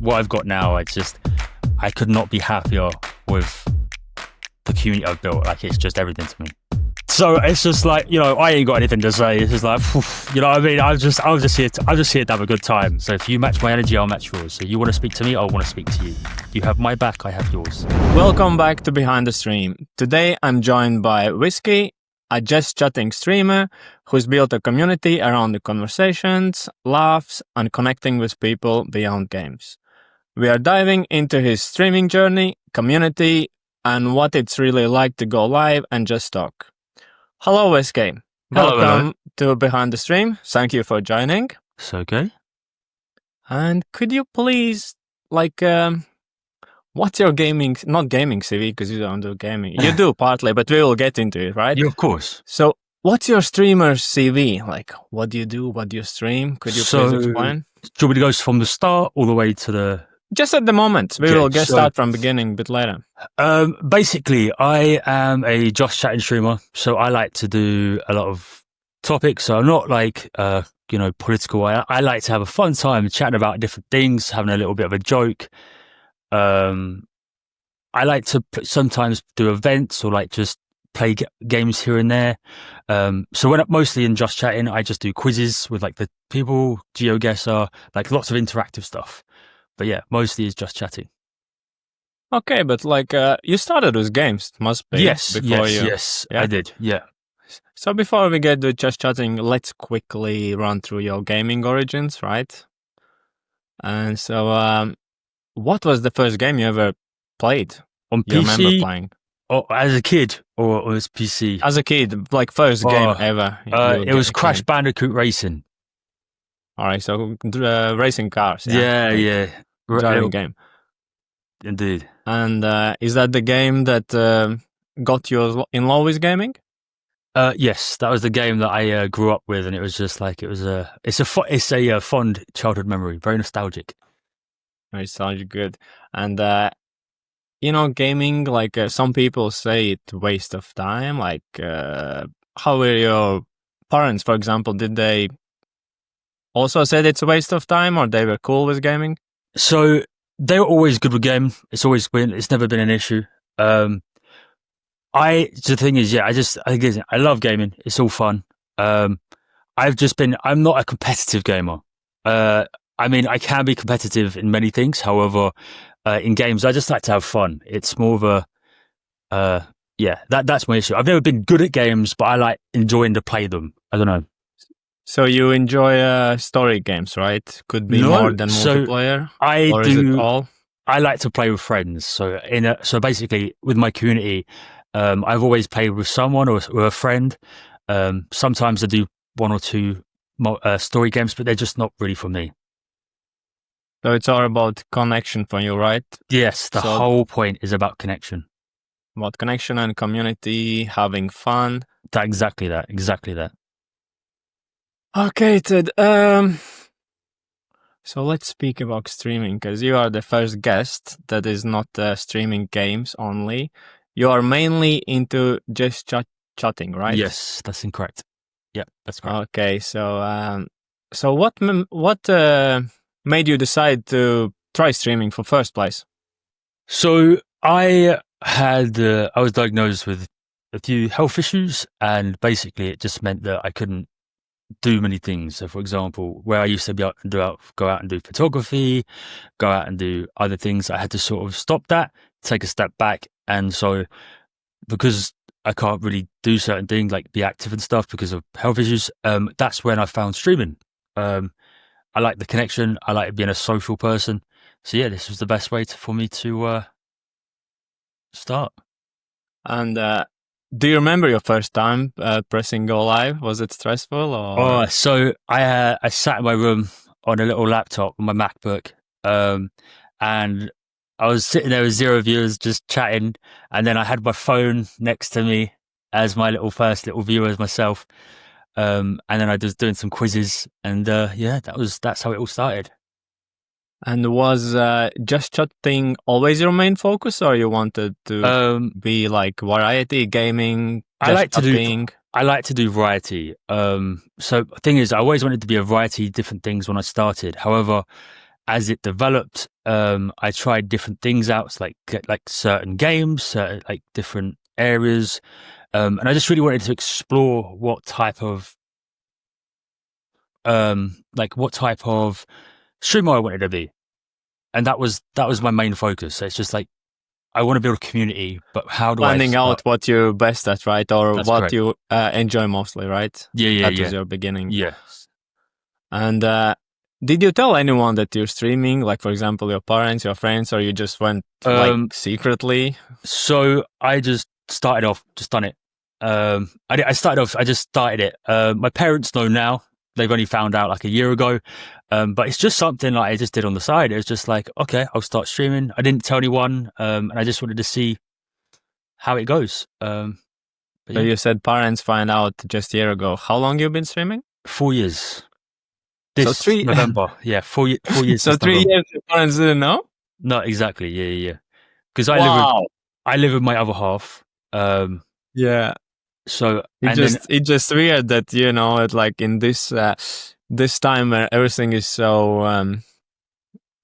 what I've got now, I could not be happier with the community I've built. Like, it's just everything to me. So it's just like, I ain't got anything to say. It's just like, you know what I mean? I'm just here to have a good time. So if you match my energy, I'll match yours. So you want to speak to me, I want to speak to you. You have my back, I have yours. Welcome back to Behind the Stream. Today I'm joined by Whizzski, a just chatting streamer who's built a community around the conversations, laughs, and connecting with people beyond games. We are diving into his streaming journey, community, and what it's really like to go live and just talk. Hello, Whizzski. Welcome to Behind the Stream. Thank you for joining. It's okay. And could you please, what's your not gaming CV, because you don't do gaming. You do partly, but we will get into it, right? Yeah, of course. So what's your streamer CV? Like, what do you do? What do you stream? Could you please explain? Do you want me to go from the start all the way to the... Just at the moment. We will start from beginning a bit later. Basically, I am a just chatting streamer, so I like to do a lot of topics. So I'm not like, political. I like to have a fun time chatting about different things, having a little bit of a joke. I like to sometimes do events or like just play games here and there. So when I'm mostly in just chatting, I just do quizzes with like the people, GeoGuessr, like lots of interactive stuff. But yeah, mostly is just chatting. Okay, but you started with games, must be. Yes, yeah? I did, yeah. So before we get to just chatting, let's quickly run through your gaming origins, right? And so, what was the first game you ever played? On PC? You remember playing? Or as a kid, or as PC? As a kid, first game ever. It was Crash Bandicoot Racing. All right, so racing cars. Yeah. Driving game. Indeed. And is that the game that got you in love with gaming? Yes, that was the game that I grew up with, and it was just like it's a fond childhood memory, very nostalgic. Very nostalgic, good. And gaming, some people say it's a waste of time. How were your parents, for example? Did they also said it's a waste of time, or they were cool with gaming? So they were always good with game. It's never been an issue. The thing is, I love gaming. It's all fun. I'm not a competitive gamer. I can be competitive in many things. However, in games, I just like to have fun. It's more of a, that's my issue. I've never been good at games, but I like enjoying to play them. I don't know. So you enjoy story games, right? Could be more than multiplayer. Is it all? I like to play with friends. So basically, with my community, I've always played with someone or with a friend. Sometimes I do one or two story games, but they're just not really for me. So it's all about connection for you, right? Yes, the whole point is about connection. About connection and community, having fun. Exactly that. Okay, Ted. So let's speak about streaming, because you are the first guest that is not streaming games only. You are mainly into just chatting, right? Yes, that's incorrect. Yeah, that's correct. Okay, so what made you decide to try streaming for first place? So I was diagnosed with a few health issues, and basically it just meant that I couldn't do many things. So for example, where I used to go out and do photography, go out and do other things, I had to sort of stop that, take a step back. And so because I can't really do certain things like be active and stuff because of health issues, that's when I found streaming. I like the connection. I like being a social person. So yeah, this was the best way for me to start. And do you remember your first time pressing go live? Was it stressful? Or? So I sat in my room on a little laptop on my MacBook, and I was sitting there with 0 viewers just chatting, and then I had my phone next to me as my first little viewer as myself, and then I was doing some quizzes, and that's how it all started. And was just chatting always your main focus, or you wanted to be like variety gaming? I like to do variety. So the thing is, I always wanted to be a variety of different things when I started. However, as it developed, I tried different things out, so like certain games, certain like different areas, and I just really wanted to explore what type of streamer I wanted to be, and that was my main focus. So it's just like I want to build a community, but how do I Finding out start? what you're best at, right? Or That's what correct. you enjoy mostly, right? Yeah, yeah, That was yeah, your beginning. yeah. And did you tell anyone that you're streaming? Like, for example, your parents, your friends, or you just went like Um, secretly? so I just started off, just done it. I started off, I just started it. My parents know now. They've only found out like a year ago. But it's just something like I just did on the side. It was just like, okay, I'll start streaming. I didn't tell anyone. And I just wanted to see how it goes. But So yeah, you said parents find out just a year ago. How long you been streaming? 4 years. So This three. November. Yeah, 4 years So this three November. years your parents didn't know. No, exactly. Yeah, yeah, yeah. Because Wow. I live with my other half. Yeah. So and then It just weird that it like in this time where everything is so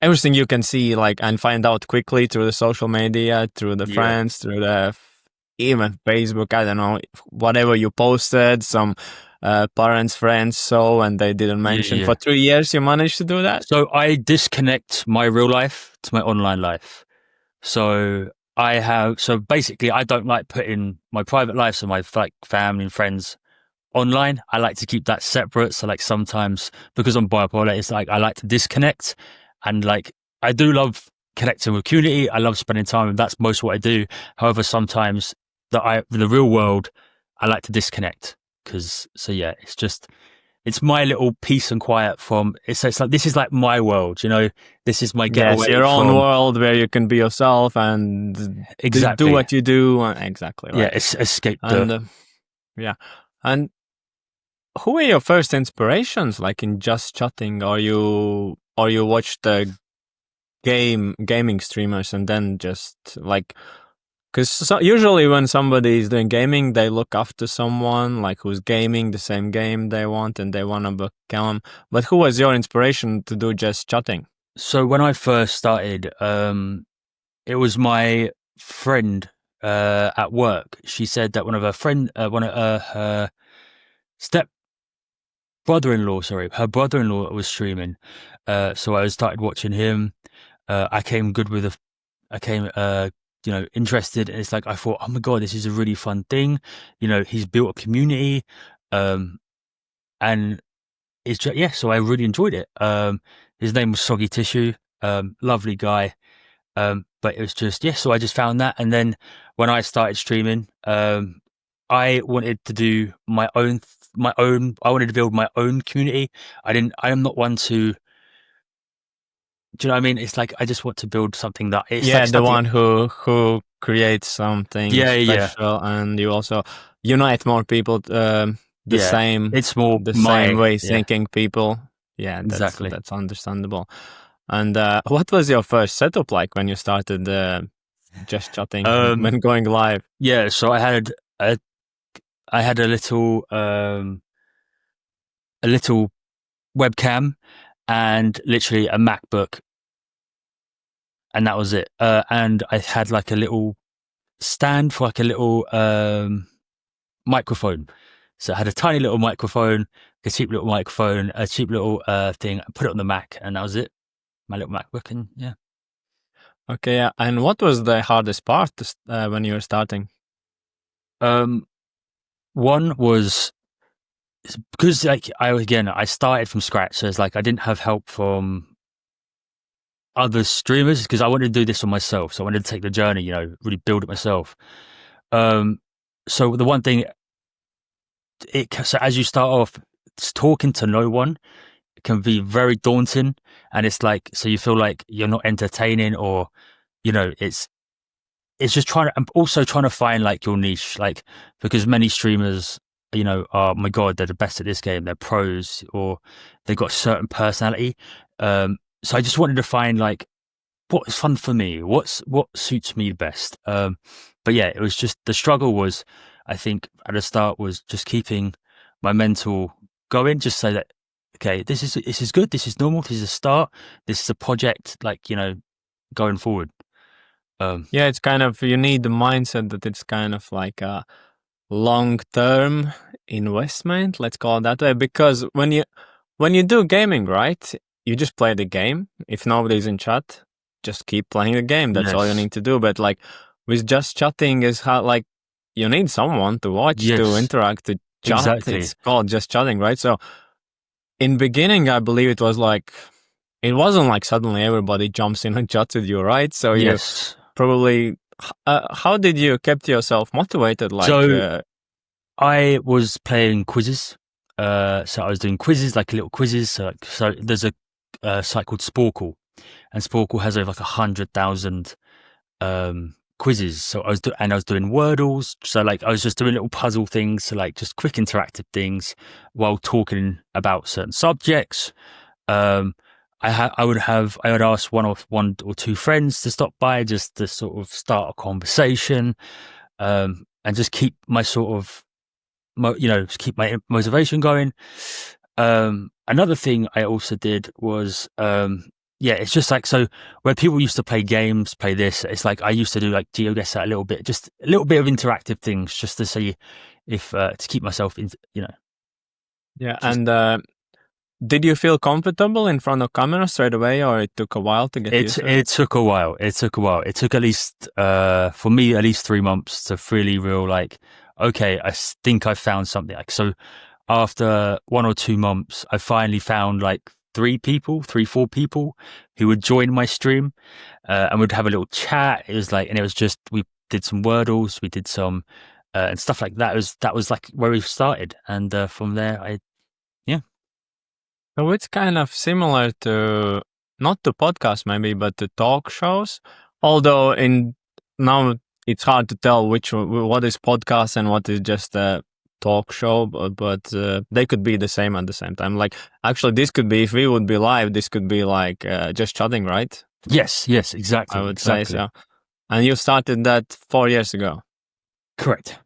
everything you can see like and find out quickly through the social media, through the yeah, friends, through the even Facebook. I don't know, whatever you posted, some parents, friends saw and they didn't yeah, mention. yeah. For 3 years, you managed to do that. So I disconnect my real life to my online life. So basically I don't like putting my private life, so my like family and friends online. I like to keep that separate. So like sometimes because I'm bipolar, it's like I like to disconnect, and like I do love connecting with community. I love spending time, and that's most what I do. However, sometimes the real world, I like to disconnect because so yeah, it's my little peace and quiet from. It's like this is like my world, you know. This is my Yes, getaway your own from world where you can be yourself and do exactly what you do. Exactly yeah. right. Escape the And yeah, and who were your first inspirations, like in just chatting, or you watched the gaming streamers and then just like because usually when somebody is doing gaming, they look after someone like who's gaming the same game they want and they want to become. But who was your inspiration to do just chatting? So when I first started, it was my friend at work. She said that one of her step brother-in-law, sorry, her brother-in-law was streaming. So I started watching him. I came good with a, I came, interested. And it's like I thought, oh my god, this is a really fun thing. You know, he's built a community, um, and it's just yeah. So I really enjoyed it. His name was Soggy Tissue. Lovely guy. But it was just yeah, so I just found that, and then when I started streaming, I wanted to do my own. I wanted to build my own community. I am not one to. Do you know what I mean? It's like I just want to build something that it's like Yeah, the something. one who creates something Yeah, yeah, special, and you also unite more people. The yeah. same, It's more the same my way yeah, thinking people. Yeah, exactly. that's understandable. And what was your first setup like when you started just chatting Um, when going live? yeah. So a I had a little webcam and literally a MacBook, and that was it. And I had like a little stand for like a little microphone. So I had a tiny little microphone, a cheap little microphone, a cheap little thing. I put it on the Mac, and that was it. My little MacBook, and yeah. Okay, yeah. And what was the hardest part when you were starting? Um, one was because like I started from scratch, so it's like I didn't have help from other streamers because I wanted to do this for myself. So I wanted to take the journey, you know, really build it myself. Um, so the one thing, so as you start off, talking to no one can be very daunting, and it's like so you feel like you're not entertaining, or you know, it's just trying to. I'm also trying to find like your niche, like because many streamers, you know, oh my god, they're the best at this game, they're pros, or they've got a certain personality. So I just wanted to find like what's fun for me, what suits me best. But yeah, it was just the struggle was, I think at the start was just keeping my mental going, just so that okay, this is good. This is normal. This is a start. This is a project. Like, going forward. Yeah, it's kind of, you need the mindset that it's kind of like a long-term investment, let's call it that way, because when you do gaming, right, you just play the game. If nobody's in chat, just keep playing the game. That's all you Yes. need to do. But like with just chatting is how, like, you need someone to watch, to Yes. interact, to chat. Exactly. It's called just chatting, right? So in beginning, I believe it was like, it wasn't like suddenly everybody jumps in and chats with you, right? So you Yes. probably, how did you kept yourself motivated? Like, So I was playing quizzes. So I was doing quizzes, like little quizzes. So there's a site called Sporkle, and Sporkle has over like 100,000 quizzes. So I was doing Wordles. So like I was just doing little puzzle things, so like just quick interactive things while talking about certain subjects. Um, I would ask one or two friends to stop by just to sort of start a conversation, and just keep my sort of just keep my motivation going. Another thing I also did was, yeah, it's just like, so where people used to play games, play this, it's like I used to do like GeoGuessr a little bit, just a little bit of interactive things just to see if, to keep myself in, yeah, just, and did you feel comfortable in front of camera straight away, or it took a while to get used to it? it took a while. It took a while. It took at least, for me, at least 3 months to really real like, okay, think I found something. Like, so after 1 or 2 months, I finally found like 4 people who would join my stream, and we'd have a little chat. It was like, and it was just, we did some Wordles, we did some, and stuff like that. That was like where we started. And, from there, yeah. So it's kind of similar to, not to podcasts maybe, but to talk shows. Although in now it's hard to tell what is podcast and what is just a talk show, but they could be the same at the same time. Like actually, this could be, if we would be live, this could be like just chatting, right? Yes, I exactly, would say exactly. so. And you started that 4 years ago. Correct.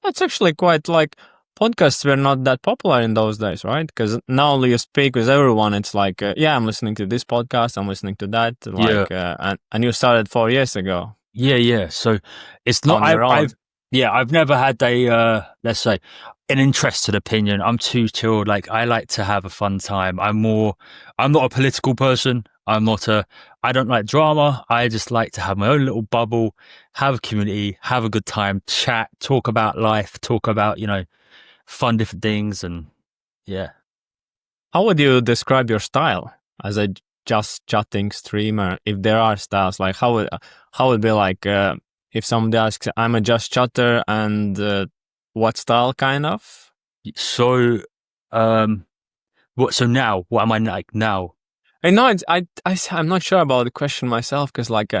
That's actually quite like, podcasts were not that popular in those days, right? Because now you speak with everyone. It's like, yeah, I'm listening to this podcast, I'm listening to that. Yeah. Like, and you started 4 years ago Yeah. So it's not, on your own. I've never had let's say, an interested opinion. I'm too chilled. Like, I like to have a fun time. I'm not a political person. I don't like drama. I just like to have my own little bubble, have a community, have a good time, chat, talk about life, talk about, fun different things. And yeah. How would you describe your style as a just chatting streamer? If there are styles, like how would be like, if somebody asks, I'm a just chatter, and what style kind of? So, um, so now, what am I like now? I know I'm not sure about the question myself, because like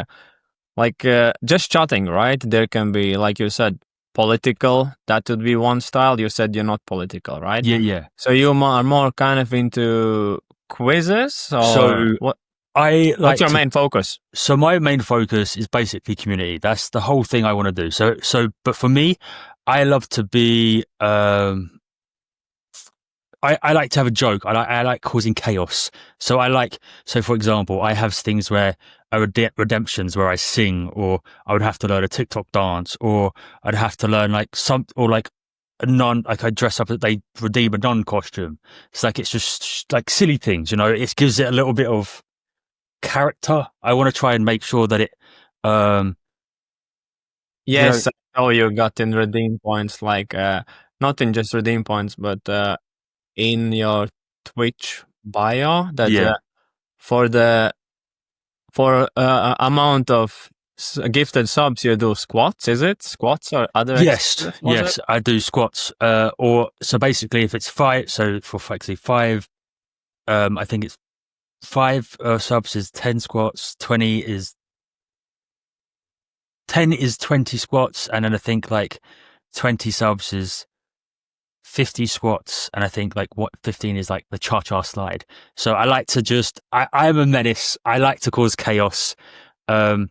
just chatting, right? There can be, like you said, political. That would be one style. You said you're not political, right? Yeah. So you are more kind of into quizzes, or So what? I What's like your to main focus? So my main focus is basically community. That's the whole thing I want to do. But for me, I love to be. I like to have a joke. I like causing chaos. So for example, I have things where redemptions where I sing, or I would have to learn a TikTok dance, or I'd have to learn like or like a nun. Like I dress up, they redeem a nun costume. It's just like silly things, It gives it a little bit of character. I want to try and make sure that it, um, you know, Yes, I know you got in redeem points, like not in just redeem points, but in your Twitch bio, that yeah, for the for amount of gifted subs you do squats. Is it squats or other exercises? Was it? yes, I do squats. Or so basically, if it's five, so for actually five, I think it's five subs is 10 squats. 10 is 20 squats, and then I think like 20 subs is 50 squats, and I think like what 15 is like the cha-cha slide. So I like to I'm a menace. I like to cause chaos. Um,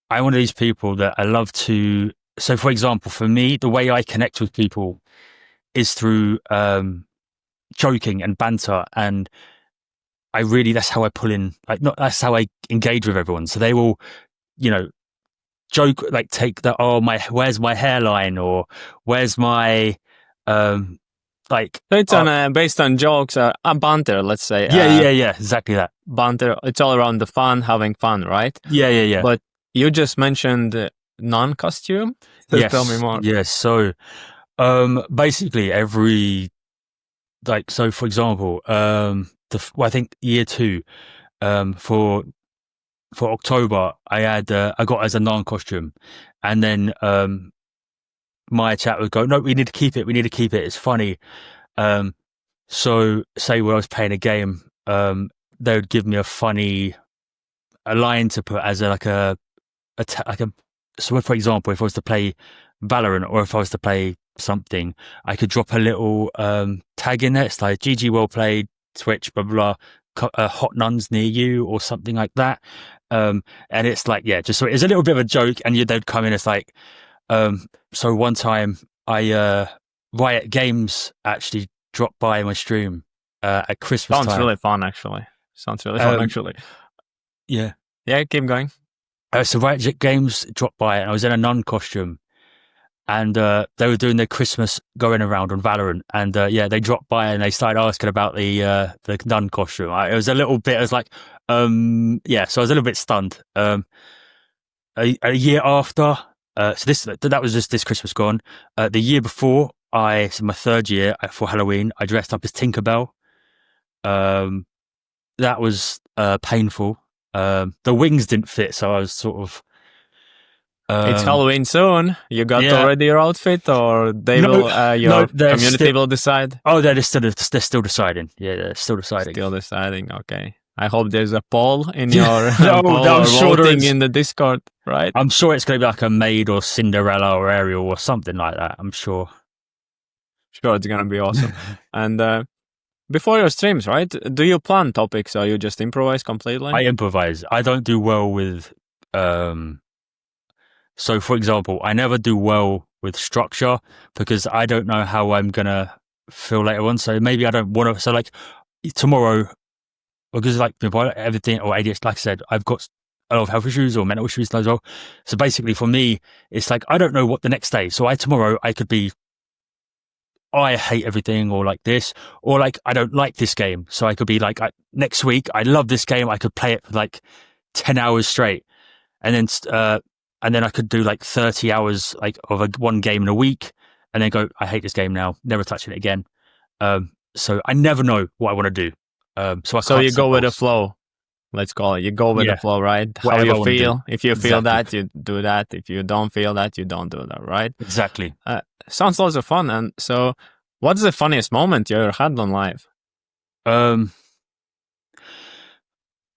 I'm one of these people that I love to. So, for example, for me, the way I connect with people is through joking and banter, and that's how I pull in, like, not that's how I engage with everyone. So they will, you know, joke, like, take the, oh, where's my hairline, or where's my, um like, So it's on based on jokes, banter, let's say. yeah, exactly that. Banter. It's all around the fun, having fun, right? Yeah. But you just mentioned non-costume. Tell me Yes, more. yes. So, basically so for example, I think year two, for October, I got as a non costume, and then my chat would go, no, we need to keep it. We need to keep it. It's funny. Um, so say when I was playing a game, they would give me a line to put as like a. So, for example, if I was to play Valorant, or if I was to play something, I could drop a little tag in there. It's like GG, well played, Twitch, blah blah, hot nuns near you, or something like that. And it's like, yeah, just so it's a little bit of a joke, and they'd come in. It's like, so one time Riot Games actually dropped by my stream at Christmas Sounds time. really fun, actually. Sounds really fun, actually. Yeah. Yeah, keep going. So Riot Games dropped by, and I was in a nun costume, and they were doing their Christmas going around on Valorant, and they dropped by and they started asking about the nun costume. It was a little bit, I was like, so I was a little bit stunned. A year after, so that was just this Christmas gone. The year before, so my third year for Halloween, I dressed up as Tinkerbell. That was painful. The wings didn't fit, so I was sort of. It's Halloween soon. You got Yeah. already your outfit, or they No, will your community still, will decide? Oh, they're still deciding. Yeah, they're still deciding. Still deciding. Okay. I hope there's a poll in your poll I'm or sure voting in the Discord, right? I'm sure it's going to be like a Maid or Cinderella or Ariel or something like that. I'm sure. Sure, it's gonna be awesome. And before your streams, right? Do you plan topics, or you just improvise completely? I improvise. I don't do well with. So, for example, I never do well with structure, because I don't know how I'm gonna feel later on. So maybe I don't want to. So, like, tomorrow, because, like, everything, or ADHD, like I said, I've got a lot of health issues or mental issues as well. So basically, for me, it's like I don't know what the next day. So tomorrow I could be, I hate everything, or like this, or like I don't like this game. So I could be like, next week I love this game. I could play it for like 10 hours straight, and then I could do like 30 hours like of one game in a week, and then go, I hate this game now, never touching it again. So I never know what I want to do. So you go with the flow. Let's call it. You go with the flow, right? How you feel. If you feel that, you do that. If you don't feel that, you don't do that, right? Exactly. Sounds lots of fun. And so, what's the funniest moment you ever had on live?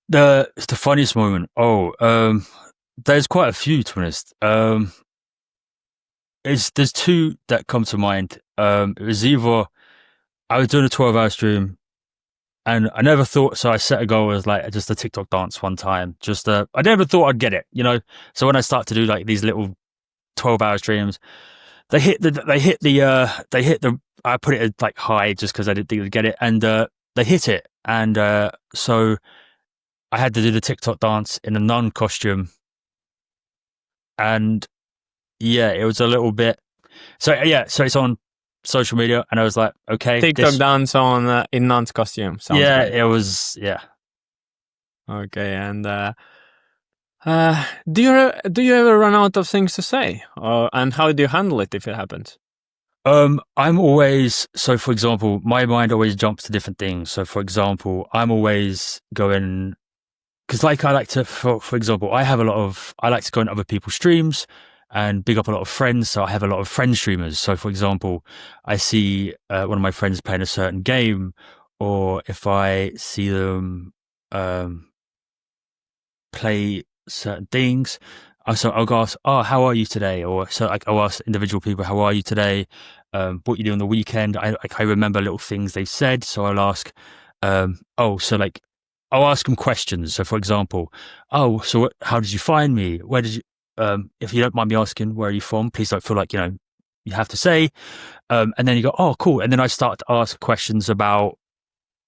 The funniest moment. There's quite a few, to be honest. There's two that come to mind. It was either I was doing a 12-hour stream, and I never thought. So I set a goal as like just a TikTok dance one time. I never thought I'd get it, you know. So when I start to do like these little 12-hour streams, they hit the. I put it at like high just because I didn't think I'd get it, and they hit it, and so I had to do the TikTok dance in a nun costume, and yeah, it was a little bit. So it's on social media, and I was like, okay, TikTok dance on in nun's costume. Sounds great. It was, yeah. Okay, and do you ever run out of things to say, and how do you handle it if it happens? I'm always, so for example, my mind always jumps to different things. So for example, I'm always going, because like I like to, for example, I like to go on other people's streams and big up a lot of friends. So I have a lot of friend streamers. So for example, I see one of my friends playing a certain game, or if I see them play certain things, I'll go ask, oh, how are you today? Or so I'll ask individual people, how are you today? What you do on the weekend? I remember little things they've said. So I'll ask, I'll ask them questions. So for example, how did you find me? Where did you, if you don't mind me asking, where are you from? Please don't feel like, you have to say, and then you go, oh, cool, and then I start to ask questions about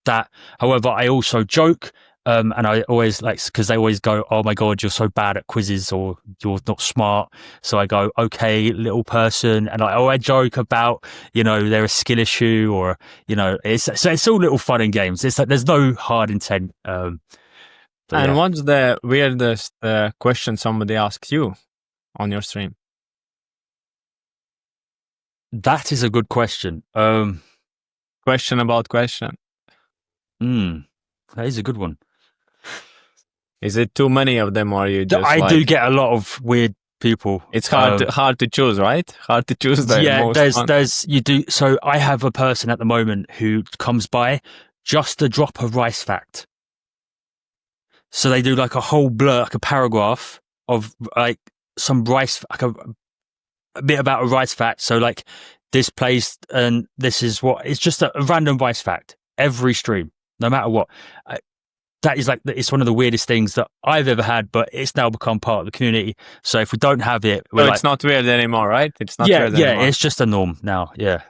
that. However, I also joke, and I always like because they always go, "Oh my god, you're so bad at quizzes, or you're not smart." So I go, "Okay, little person," and I joke about they're a skill issue, or it's all little fun and games. It's like there's no hard intent. But And yeah, what's the weirdest question somebody asks you on your stream? that is a good question. Question about question. That is a good one. Is it too many of them, or you just I do like get a lot of weird people. it's hard to choose, right? Hard to choose the Yeah, most fun. there's you do. So I have a person at the moment who comes by just to drop a rice fact. So they do like a whole blur, like a paragraph of like some rice, like a bit about a rice fact. So like this place and this is what it's just a random rice fact every stream, no matter what. That is like it's one of the weirdest things that I've ever had, but it's now become part of the community. So if we don't have it, we're So like, it's not weird anymore, right? It's not yeah, weird yeah, anymore. it's just a norm now. Yeah,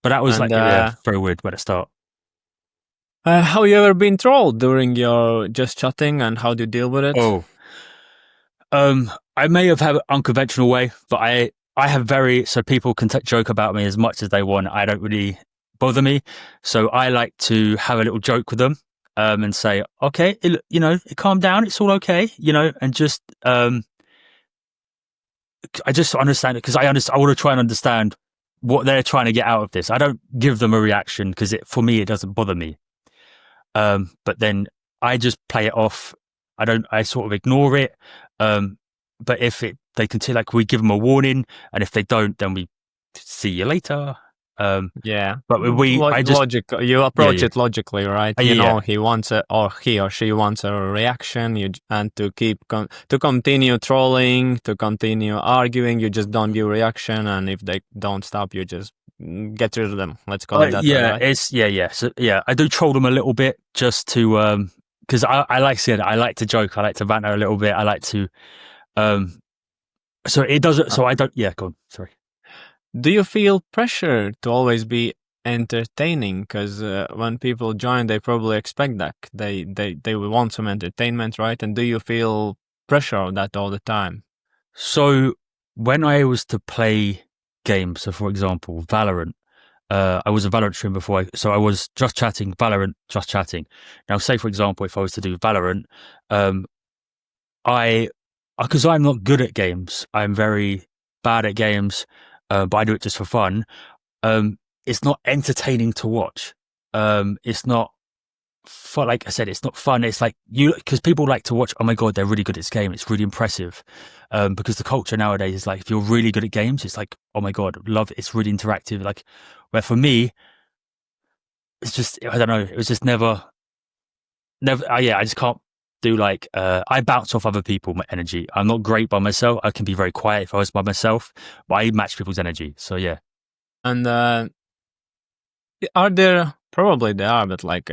but that was And like yeah, very weird at the start. how you ever been trolled during your just chatting, and how do you deal with it? Oh, I may have had an unconventional way, but I have so people can joke about me as much as they want. I don't really bother me, so I like to have a little joke with them, and say, okay, calm down, it's all okay, and just I just understand it because I want to try and understand what they're trying to get out of this. I don't give them a reaction because for me it doesn't bother me. But then I just play it off. I sort of ignore it. But if they continue, like we give them a warning, and if they don't, then we see you later. Yeah, But I just, logic. You yeah, approach yeah, it logically, right? yeah, You know yeah. he wants or he or she wants a reaction. And to keep to continue trolling, to continue arguing, you just don't give reaction. And if they don't stop, you just get rid of them. Let's call it that way, Yeah, right? yeah. So yeah, I do troll them a little bit just to because I like said I like to joke, I like to banter a little bit, I like to so it doesn't. So I don't. Yeah, go on. Sorry. Do you feel pressure to always be entertaining? Because when people join, they probably expect that they will want some entertainment, right? And do you feel pressure of that all the time? So when I was to play games, so for example, Valorant, I was a Valorant streamer before. So I was just chatting, Valorant, just chatting. Now, say for example, if I was to do Valorant, um, I because I'm not good at games, I'm very bad at games, but I do it just for fun. It's not entertaining to watch. It's not fun. Like I said, it's not fun. It's like because people like to watch. Oh my god, they're really good at this game. It's really impressive. Because the culture nowadays is like, if you're really good at games, it's like, oh my god, love it. It's really interactive. Like, where for me, it's just I don't know. It was just never. Yeah, I just can't do like. I bounce off other people my energy. I'm not great by myself. I can be very quiet if I was by myself, but I match people's energy. So yeah. And are there probably there are, but like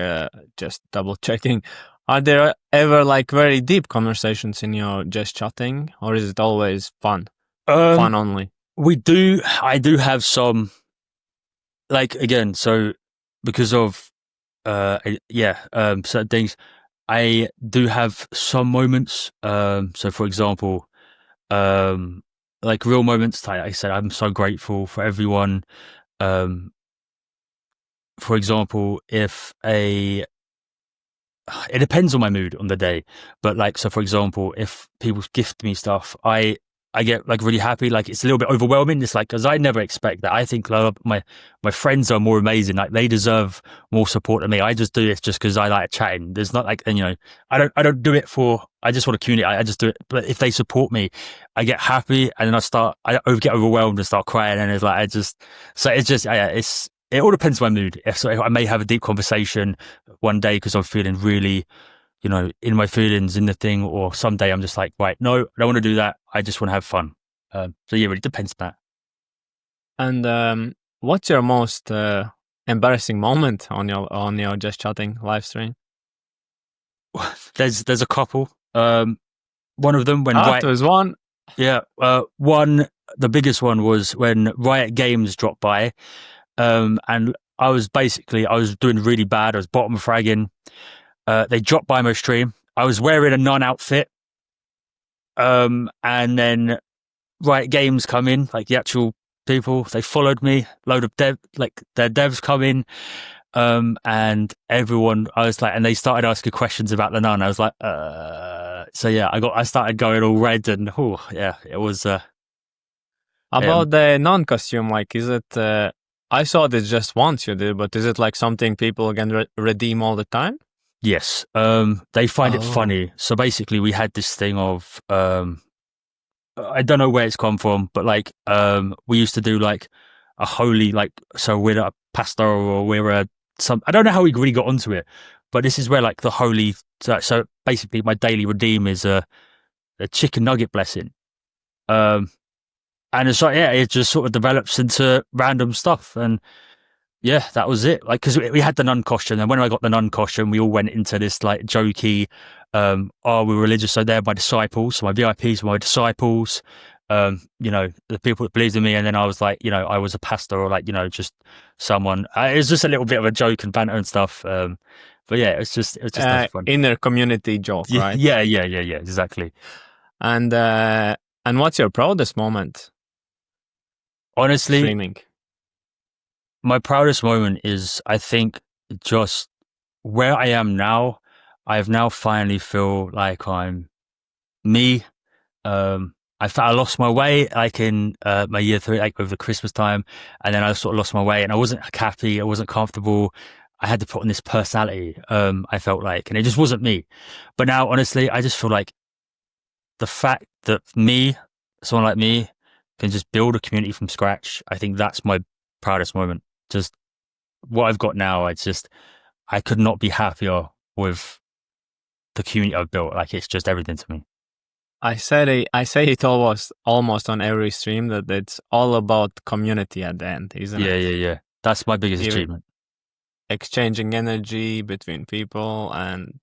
just double checking. Are there ever like very deep conversations in your just chatting, or is it always fun? Fun only. I do have some, like, again, so because of certain things, I do have some moments. So for example, like real moments, like I said, I'm so grateful for everyone. Um, for example, if a it depends on my mood on the day, but like, so for example, if people gift me stuff, I get like really happy. Like, it's a little bit overwhelming. It's like, because I never expect that. I think my friends are more amazing. Like, they deserve more support than me. I just do this just because I like chatting. There's not like, and I don't do it for, I just want to communicate. I just do it. But if they support me, I get happy, and then I get overwhelmed and start crying, and it's like so it's just yeah, it all depends on my mood. If so, I may have a deep conversation one day because I'm feeling really, in my feelings in the thing, or someday I'm just like, right, no, I don't want to do that. I just want to have fun. So yeah, it really depends on And what's your most embarrassing moment on your just chatting live stream? that. There's a couple. One of them when That was one. yeah, one the biggest one was when Riot Games dropped by, and I was doing really bad. I was bottom fragging. They dropped by my stream. I was wearing a nun outfit, and then Riot Games come in, like the actual people. They followed me. Load of their devs come in, and everyone. I was like, and they started asking questions about the nun. I was like, so yeah, I started going all red, and oh yeah, it was. About the non-costume, like, is it? I saw this just once you did, but is it like something people can redeem all the time? Yes, they find it Oh. funny. So basically, we had this thing of I don't know where it's come from, but like we used to do like a holy like so we're a pastor or we're a some I don't know how we really got onto it, but this is where like the holy so basically my daily redeem is a chicken nugget blessing. Um and it's like yeah, it just sort of develops into random stuff and yeah, that was it. Like, because we had the nun costume, and when I got the nun costume, we all went into this like jokey, we're religious, so they're my disciples. So my VIPs were my disciples. The people that believed in me, and then I was like, I was a pastor or like, just someone. It was just a little bit of a joke and banter and stuff. But yeah, it was just nice fun. Inner community joke, Yeah, right? yeah, exactly. And what's your proudest moment Honestly, streaming? my proudest moment is, I think, just where I am now. I've now finally feel like I'm me. I lost my way like in my year 3, like over the Christmas time, and then I sort of lost my way, and I wasn't happy. I wasn't comfortable. I had to put on this personality. I felt like, and it just wasn't me. But now, honestly, I just feel like the fact that someone like me, can just build a community from scratch. I think that's my proudest moment. Just what I've got now. I could not be happier with the community I've built. Like it's just everything to me. I say it almost on every stream that it's all about community at the end, isn't Yeah, it? yeah, yeah. That's my biggest Even achievement. exchanging energy between people and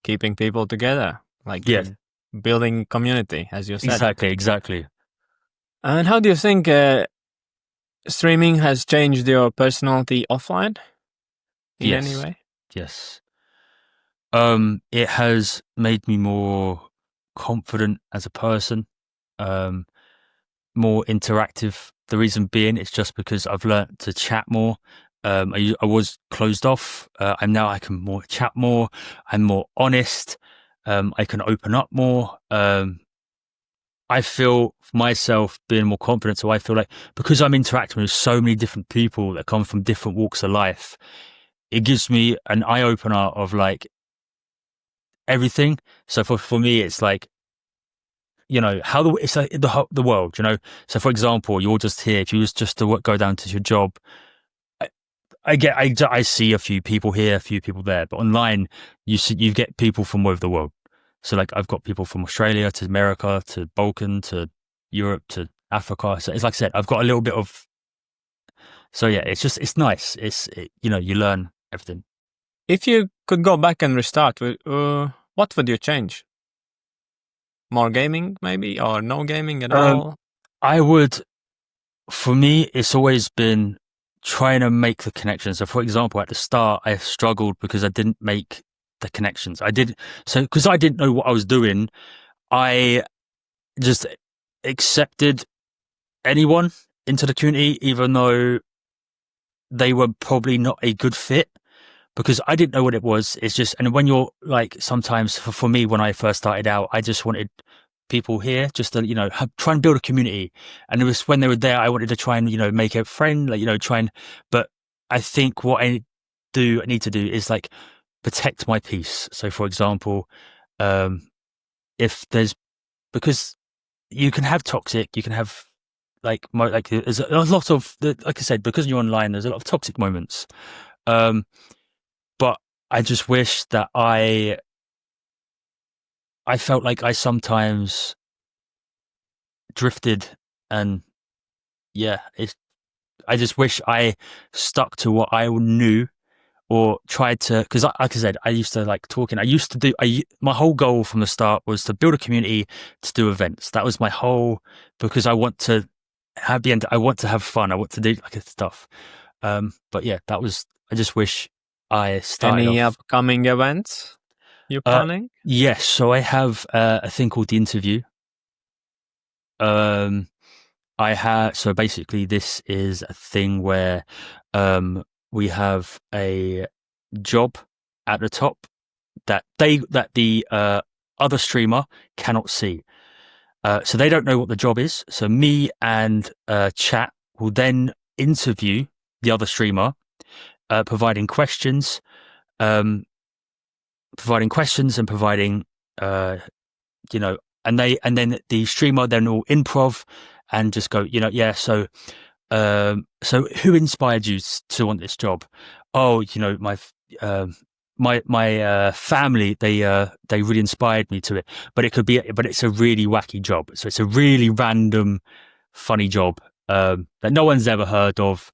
keeping people together, like Yes, building community, as you said. exactly. And how do you think streaming has changed your personality offline in any Yes, way? yes. It has made me more confident as a person, um, more interactive. The reason being, it's just because I've learnt to chat more. I was closed off. I can more chat more. I'm more honest. I can open up more. I feel myself being more confident. So I feel like because I'm interacting with so many different people that come from different walks of life, it gives me an eye opener of like everything. So for me, it's like, how it's like the world, So for example, you're just here. If you was just to go down to your job, I, I see a few people here, a few people there, but online you get people from all over the world. So like I've got people from Australia to America to Balkan to Europe to Africa. So it's like I said, I've got a little bit of. So yeah, it's nice. You learn everything. If you could go back and restart, what would you change? More gaming, maybe, or no gaming at Um, all? I would. For me, it's always been trying to make the connections. So, for example, at the start, I struggled because I didn't make the connections. Because I didn't know what I was doing, I just accepted anyone into the community, even though they were probably not a good fit. Because I didn't know what it was. It's just, and when you're like, sometimes for me, when I first started out, I just wanted people here just to, try and build a community. And it was when they were there, I wanted to try and, make a friend, like, but I think what I need to do is like protect my peace. So for example, um, if there's, because you can have toxic, you can have like there's a lot of, like I said, because you're online, there's a lot of toxic moments. But I just wish that I felt like I sometimes drifted, and yeah, I just wish I stuck to what I knew or tried to, because like I said, I used to like talking. I used to do. My whole goal from the start was to build a community, to do events. That was my whole, because I want to have the end. I want to have fun. I want to do like stuff. But yeah, that was. I just wish I started Any off. upcoming events you're planning? Yes, so I have a thing called the interview. Um, I have, so basically this is a thing where we have a job at the top that the other streamer cannot see. So they don't know what the job is. So me and chat will then interview the other streamer, providing questions, um, and providing uh, you know, and then the streamer then will improv and just go, yeah. So who inspired you to want this job? Oh, my family, they really inspired me to it. But it's a really wacky job. So it's a really random, funny job that no one's ever heard of.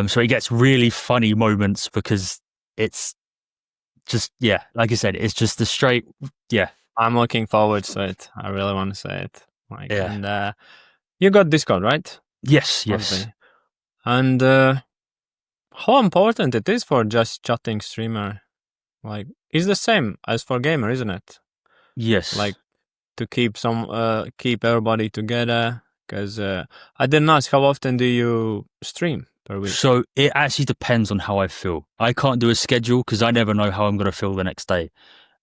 So it gets really funny moments because it's just, yeah, like I said, it's just the straight, yeah, I'm looking forward to it. I really want to say it. Like, yeah, and you got Discord, right? yes, Obviously. And how important it is for just chatting streamer? Like, it's the same as for gamer, isn't it? yes. Like to keep everybody together. Because I didn't ask, how often do you stream per week? So it actually depends on how I feel. I can't do a schedule because I never know how I'm going to feel the next day.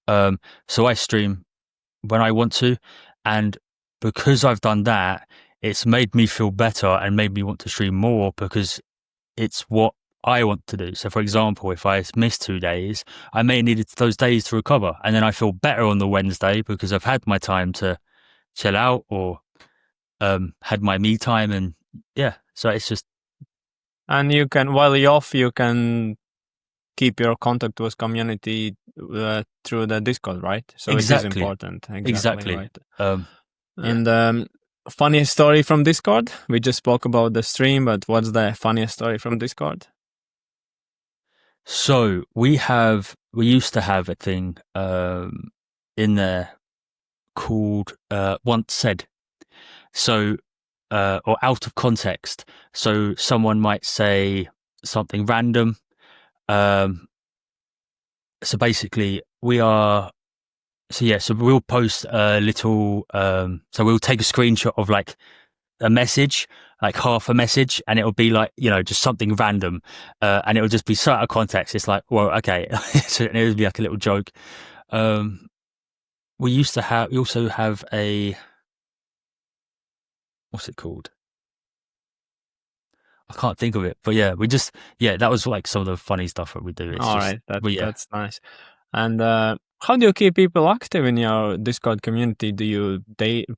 So I stream when I want to, and because I've done that, it's made me feel better and made me want to stream more because it's what I want to do. So, for example, if I miss 2 days, I may need those days to recover, and then I feel better on the Wednesday because I've had my time to chill out or had my me time, and yeah. So it's just And you can, while you're off, you can keep your contact with community through the Discord, right? So it is exactly, important. Exactly, exactly. right. Yeah. And funniest story from Discord? We just spoke about the stream, but what's the funniest story from Discord? So we used to have a thing in there called once said. So or out of context. So someone might say something random. Um, so basically, so we'll post a little. So we'll take a screenshot of like a message, like half a message, and it'll be like, just something random, and it'll just be so out of context. It's like, well, okay, so it would be like a little joke. Um, we also have a, what's it called? I can't think of it, but yeah, that was like some of the funny stuff that we do. It's All just, right, but yeah. that's nice. And how do you keep people active in your Discord community? Do you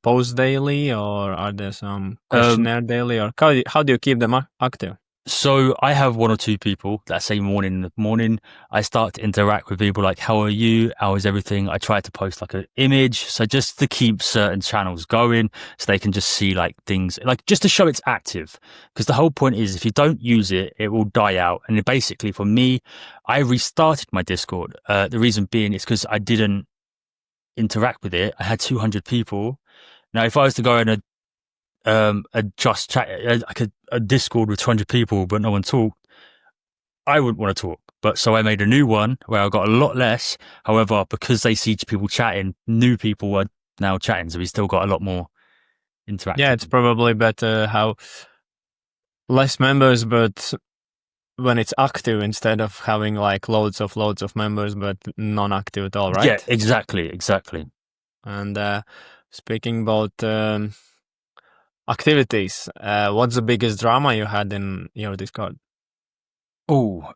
post daily, or are there some Um, questionnaire daily, or how do you keep them active? So I have one or two people that say morning in the morning. I start to interact with people like, how are you? How is everything? I try to post like an image. So just to keep certain channels going so they can just see like things, like just to show it's active. Because the whole point is if you don't use it, it will die out. And basically for me, I restarted my Discord. The reason being is because I didn't interact with it. I had 200 people. Now, if I was to go in a just chat, like a Discord with 200 people, but no one talked, I wouldn't want to talk. But so I made a new one where I got a lot less. However, because they see people chatting, new people are now chatting, so we still got a lot more Yeah, interactive. it's probably better how less members, but when it's active instead of having like loads of members but non-active at all, Yeah, right? exactly. And speaking about activities, what's the biggest drama you had in your Discord? Oh,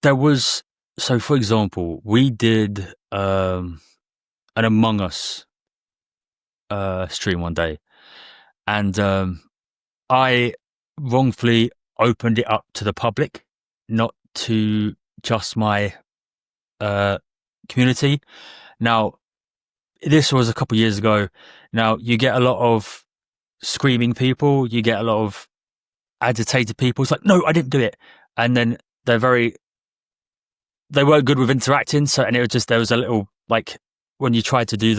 there was, so for example, we did an Among Us stream one day, and I wrongfully opened it up to the public, not to just my community. Now, this was a couple of years ago. Now, you get a lot of screaming people, you get a lot of agitated people. It's like, no, I didn't do it. And then they're very they weren't good with interacting. So, and it was just, there was a little, like, when you tried to do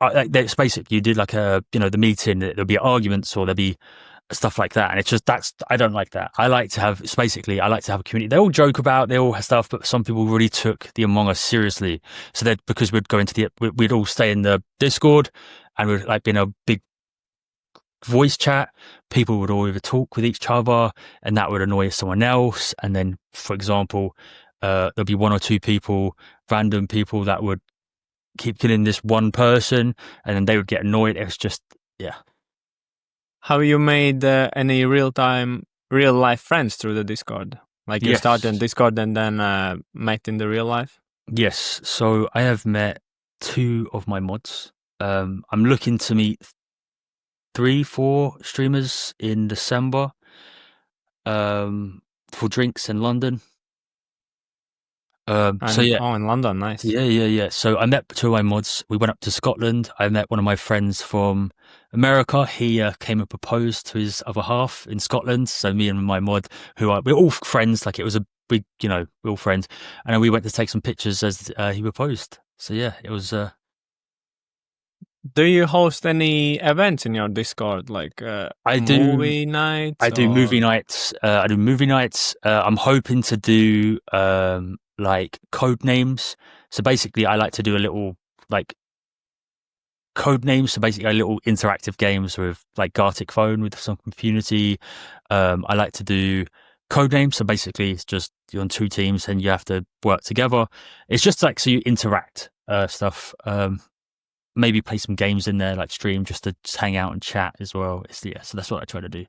like, it's basically, you did like the meeting, there'll be arguments or there'll be stuff like that. And it's just, I don't like that. I like to have, it's basically, I like to have a community. They all joke about, they all have stuff, but some people really took the Among Us seriously. So that because we'd go into we'd all stay in the Discord and we'd like be in a big voice chat. People would all either talk with each other and that would annoy someone else. And then, for example, there'll be one or two people, random people that would keep killing this one person and then they would get annoyed. It was just, yeah. Have you made any real life friends through the Discord? Like you started in Discord and then met in the real life? Yes. So I have met 2 of my mods. I'm looking to meet 3-4 streamers in December for drinks in London. So yeah. Oh, in London, nice. Yeah. So I met 2 of my mods. We went up to Scotland. I met one of my friends from America. He came and proposed to his other half in Scotland. So me and my mod, we're all friends. Like it was a big, we're all friends. And then we went to take some pictures as he proposed. So yeah, it was. Do you host any events in your Discord, like movie nights? I do movie nights. I'm hoping to do like code names. So basically, I like to do a little like code names. So basically, a little interactive games with like Gartic Phone with some community. I like to do code names. So basically, it's just you're on 2 teams and you have to work together. It's just like so you interact stuff. Maybe play some games in there, like stream, just to hang out and chat as well. So that's what I try to do.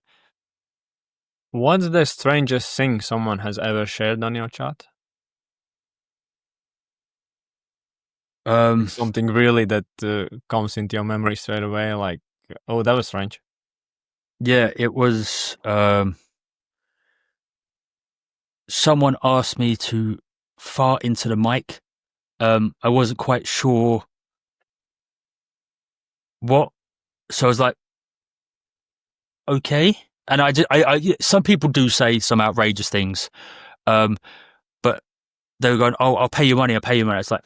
What's the strangest thing someone has ever shared on your chat? Something really that comes into your memory straight away, like, oh, that was strange. Yeah, it was. Someone asked me to fart into the mic. I wasn't quite sure what, so I was like, okay. And some people do say some outrageous things, but they were going, "Oh, I'll pay you money. I'll pay you money." It's like,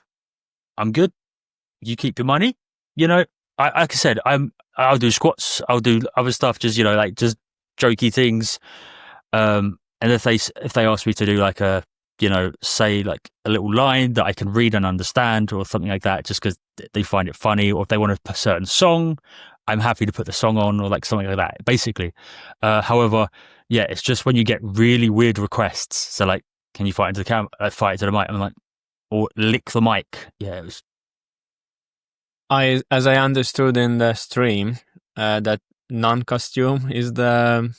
I'm good. You keep your money. Like I said, I'll do squats. I'll do other stuff. Just like just jokey things. And if they ask me to do like say like a little line that I can read and understand or something like that, just because they find it funny, or if they want a certain song, I'm happy to put the song on or like something like that, basically. However, yeah, it's just when you get really weird requests. So like, can you fight into the mic? I'm like, or lick the mic. Yeah, it was. As I understood in the stream, that non-costume is the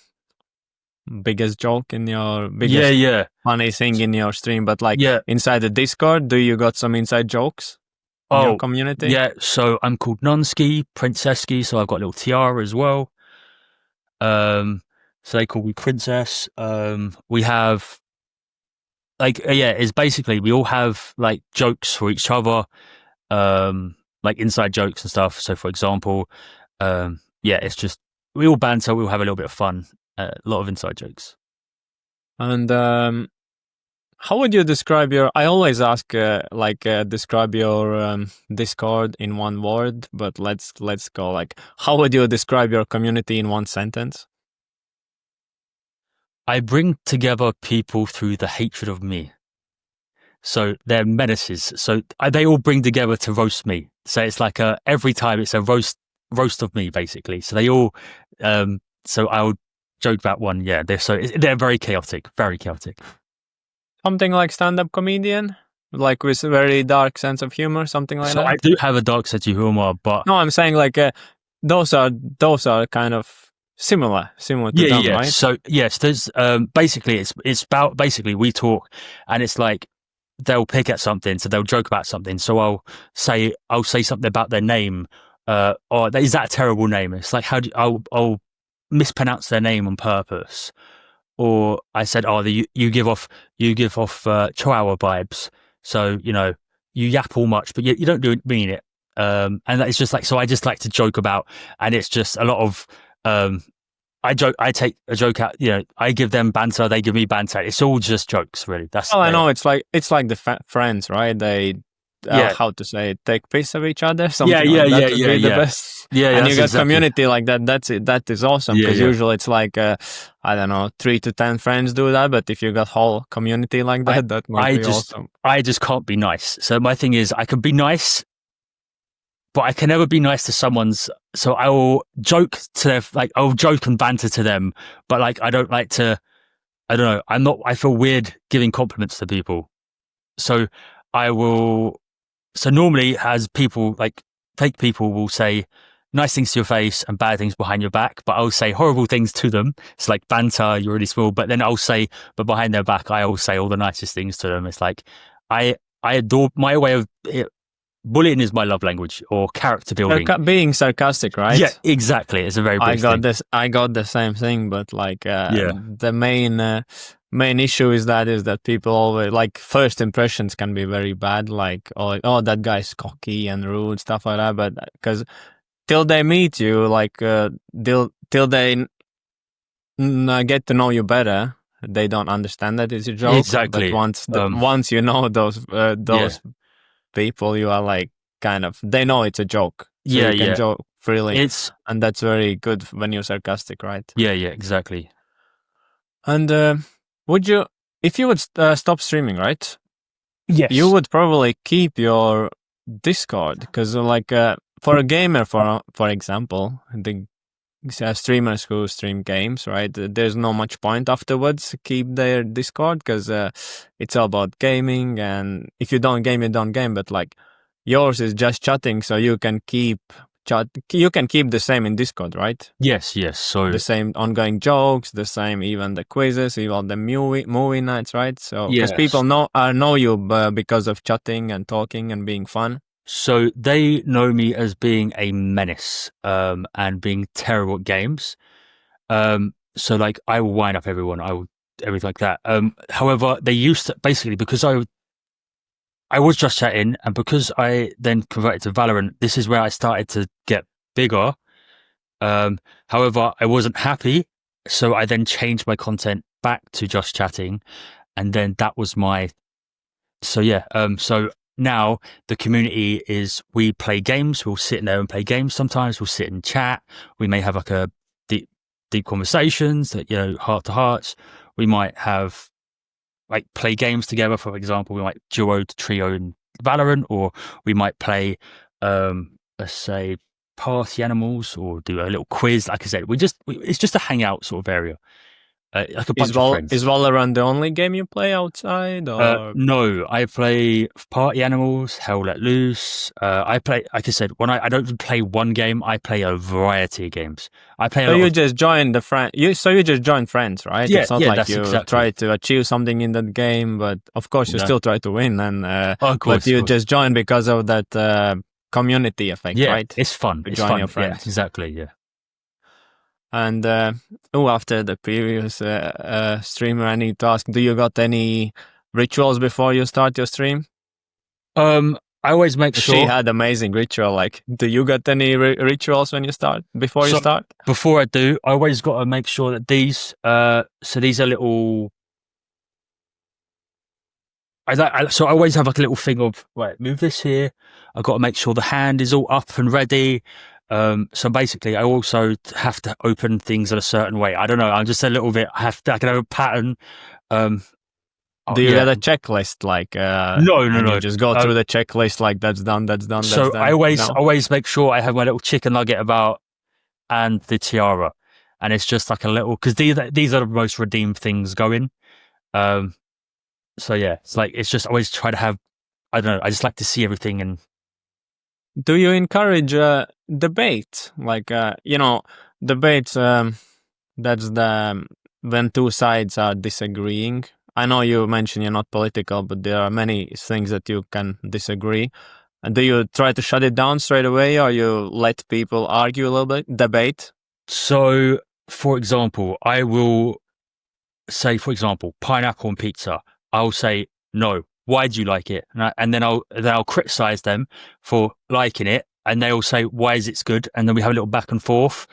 biggest joke in your funny thing in your stream, but like inside the Discord, do you got some inside jokes in your community? Yeah, so I'm called Nonski, Princesski, so I've got a little tiara as well. So they call me Princess. We have like it's basically we all have like jokes for each other, like inside jokes and stuff. So for example, it's just we all banter, we all have a little bit of fun. A lot of inside jokes. And how would you describe your? I always ask describe your Discord in one word, but let's go like, how would you describe your community in one sentence? I bring together people through the hatred of me. So they're menaces. So they all bring together to roast me. So it's like every time it's a roast of me, basically. So they all. So I'll joke about one. Yeah, they're very chaotic. Very chaotic. Something like stand-up comedian, like with a very dark sense of humor, something like that. So I do have a dark sense of humor, but no, I'm saying like those are kind of similar to them, right? So yes, there's basically it's about basically we talk, and it's like they'll pick at something, so they'll joke about something. So I'll say something about their name, or is that a terrible name? It's like I'll mispronounce their name on purpose. Or I said, you give off Chihuahua vibes. So, you yap all much, but you don't mean it. And it's just like, so I just like to joke about, and it's just a lot of, I joke. I take a joke out. You know, I give them banter. They give me banter. It's all just jokes, really. That's Oh, I know. It's like the friends, right? They yeah, how to say it, take piece of each other, yeah, something yeah, like that yeah, would yeah, be the yeah, best. yeah, yeah. And you That's got exactly. community like that. That's it. That is awesome Yeah, because yeah. usually it's like I don't know, 3 to 10 friends do that. But if you got whole community like I, that, that must I be just, awesome. I just can't be nice. So my thing is, I can be nice, but I can never be nice to someone's. So I will joke to their, like, I'll joke and banter to them, but like, I don't like to. I don't know. I'm not. I feel weird giving compliments to people. So I will. So normally, as people like fake people will say nice things to your face and bad things behind your back, but I'll say horrible things to them. It's like banter, you're really small. But then I'll say, but behind their back, I will say all the nicest things to them. It's like I adore my way of bullying is my love language or character building. Being sarcastic, Yeah, right? exactly. It's a very I British got thing. this. I got the same thing, but like Yeah, the main issue is that people always like first impressions can be very bad. Like oh that guy's cocky and rude stuff like that. But because till they meet you, like till they get to know you better, they don't understand that it's a joke. But exactly. once you know Yeah, those people, you are like kind of they know it's a joke, so yeah, you can yeah. joke freely, It's and that's very good when you're sarcastic, right? yeah, yeah, exactly. And would you, if you would stop streaming, right? You Yes. would probably keep your Discord because, like, for a gamer, for example, the streamers who stream games, right? There's no much point afterwards to keep their Discord because it's all about gaming, and if you don't game, you don't game. But like yours is just chatting, so you can keep chat. You can keep the same in Discord, right? Yes, yes. The So same ongoing jokes, the same even the quizzes, even the movie nights, right? So because people yes. know you because of chatting and talking and being fun. So they know me as being a menace, and being terrible at games. So like I will wind up everyone, I will everything like that. However, they used to basically because I was just chatting, and because I then converted to Valorant, this is where I started to get bigger. Um, However, I wasn't happy, so I then changed my content back to just chatting, and then that was my so yeah. So now the community is we play games. We'll sit in there and play games. Sometimes we'll sit and chat. We may have like a deep conversations that heart to hearts. We might have like play games together. For example, we might duo, trio, in Valorant, or we might play let's say party animals or do a little quiz. Like I said, it's just a hangout sort of area, like a bunch of Is friends. Valorant the only game you play outside, or No, I play Party Animals, Hell Let Loose. I play, like I said, when I don't play one game, I play a variety of games. I play a so lot you of, just join the friend? You just join friends, right? yeah, It's not yeah, like that's you try exactly. to achieve something in that game, but of course you No, still try to win, and oh, of but course, of you course. just join because of that community effect, Yeah, right? it's fun. To It's join your fun. Yeah, friends. exactly. Yeah. And after the previous streamer, I need to ask: do you got any rituals before you start your stream? I always make She sure. had amazing ritual. Like, do you got any rituals when you start before you So start? before I do, I always got to make sure that so these are little. So I always have like a little thing of right, move this here. I've got to make sure the hand is all up and ready. So basically, I also have to open things in a certain way. I don't know. I'm just a little bit. I can have a pattern. Um, oh Do you yeah, get a checklist like, no, no, and you no. just go Um, through the checklist like that's done, that's done, that's so I done? always No. always make sure I have my little chicken nugget about and the tiara, and it's just like a little because these are the most redeemed things going. Um, so yeah, it's just always try to have. I don't know. I just like to see everything and Do you encourage debate? Like, debates. That's the when two sides are disagreeing. I know you mentioned you're not political, but there are many things that you can disagree. And do you try to shut it down straight away, or you let people argue a little bit, debate? so. For example, I will say, for example, pineapple on pizza. I'll say no. Why do you like it? And then I'll criticize them for liking it, and they'll say, why is it good? And then we have a little back and forth,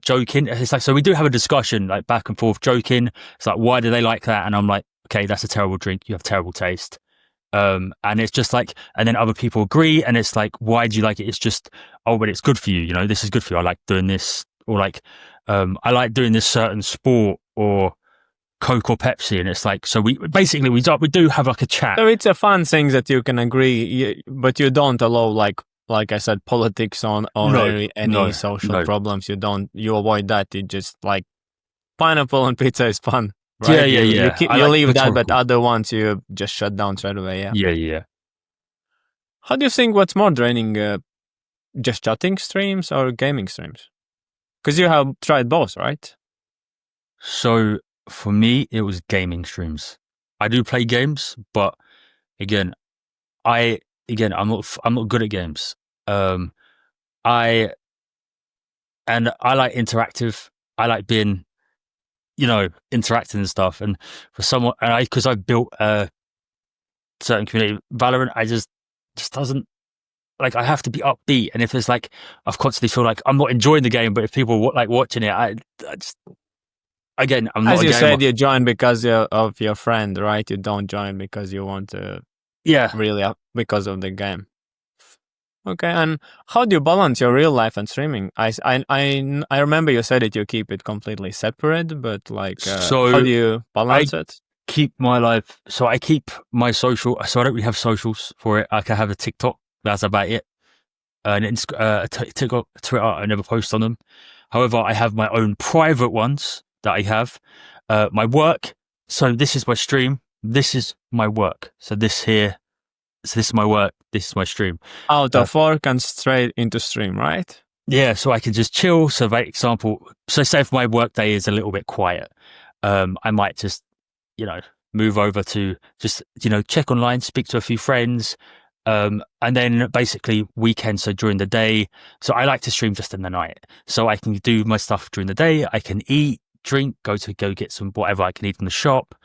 joking. It's like, so we do have a discussion, like back and forth, joking. It's like, why do they like that? And I'm like, okay, that's a terrible drink. You have terrible taste. And it's just like, and then other people agree, and it's like, why do you like it? It's just, oh, but it's good for you. You know, this is good for you. I like doing this, or like, I like doing this certain sport, or Coke or Pepsi. And it's like, so we basically, we do have like a chat. So it's a fun thing that you can agree, but you don't allow like I said, politics on or any social problems. You avoid that. You just like pineapple on pizza is fun. Right? Yeah. You leave that, but other ones you just shut down straight away. Yeah. How do you think what's more draining, just chatting streams or gaming streams? Because you have tried both, right? So for me, it was gaming streams. I do play games, but again, I'm not good at games. I like interactive. I like being, interacting and stuff. And for someone, and because I've built a certain community, Valorant, I just doesn't, like, I have to be upbeat. And if it's like, I've constantly feel like I'm not enjoying the game, but if people like watching it, I just, again, I'm not. As you said, you join because of your friend, right? You don't join because you want to. Yeah. Really, because of the game. Okay, and how do you balance your real life and streaming? I remember you said that you keep it completely separate, but like, so how do you balance it? Keep my life. So I keep my social. So I don't really have socials for it. I can have a TikTok. That's about it. And TikTok, Twitter. I never post on them. However, I have my own private ones that I have. My work. So this is my stream. This is my work. So this is my work. This is my stream. Out of work and straight into stream, right? Yeah, so I can just chill. So, for example, say if my work day is a little bit quiet, I might just, move over to just, check online, speak to a few friends, and then basically weekends. So during the day, so I like to stream just in the night, so I can do my stuff during the day. I can eat, drink, go get some whatever I can eat from the shop.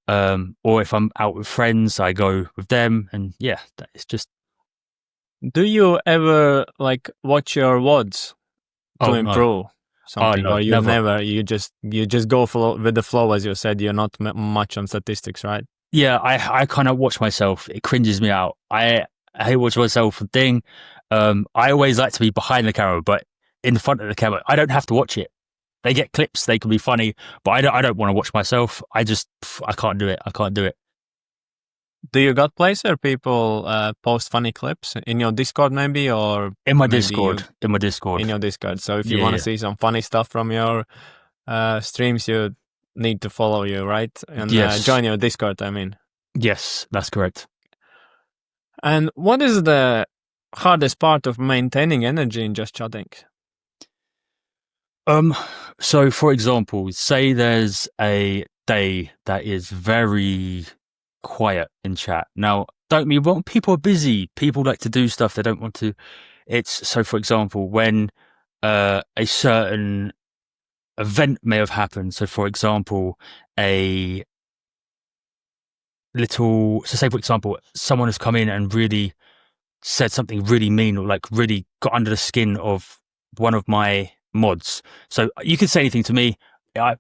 Or if I'm out with friends, I go with them, and yeah, it's just. Do you ever like watch your VODs to improve something, no, or you never? You just go with the flow, as you said. You're not much on statistics, right? Yeah, I kind of watch myself. It cringes me out. I watch myself thing. I always like to be behind the camera, but in front of the camera, I don't have to watch it. They get clips, they can be funny, but I don't want to watch myself. I can't do it. I can't do it. Do you got place where people post funny clips in your Discord maybe, or in my Discord? In your Discord. So if you want to see some funny stuff from your streams, you need to follow you, right? And join your Discord, I mean. Yes, that's correct. And what is the hardest part of maintaining energy in just chatting? So for example, say there's a day that is very quiet in chat. Now, don't get me wrong, people are busy. People like to do stuff they don't want to. It's so, for example, when a certain event may have happened. So, for example, say, for example, someone has come in and really said something really mean, or like really got under the skin of one of my mods. So you can say anything to me, I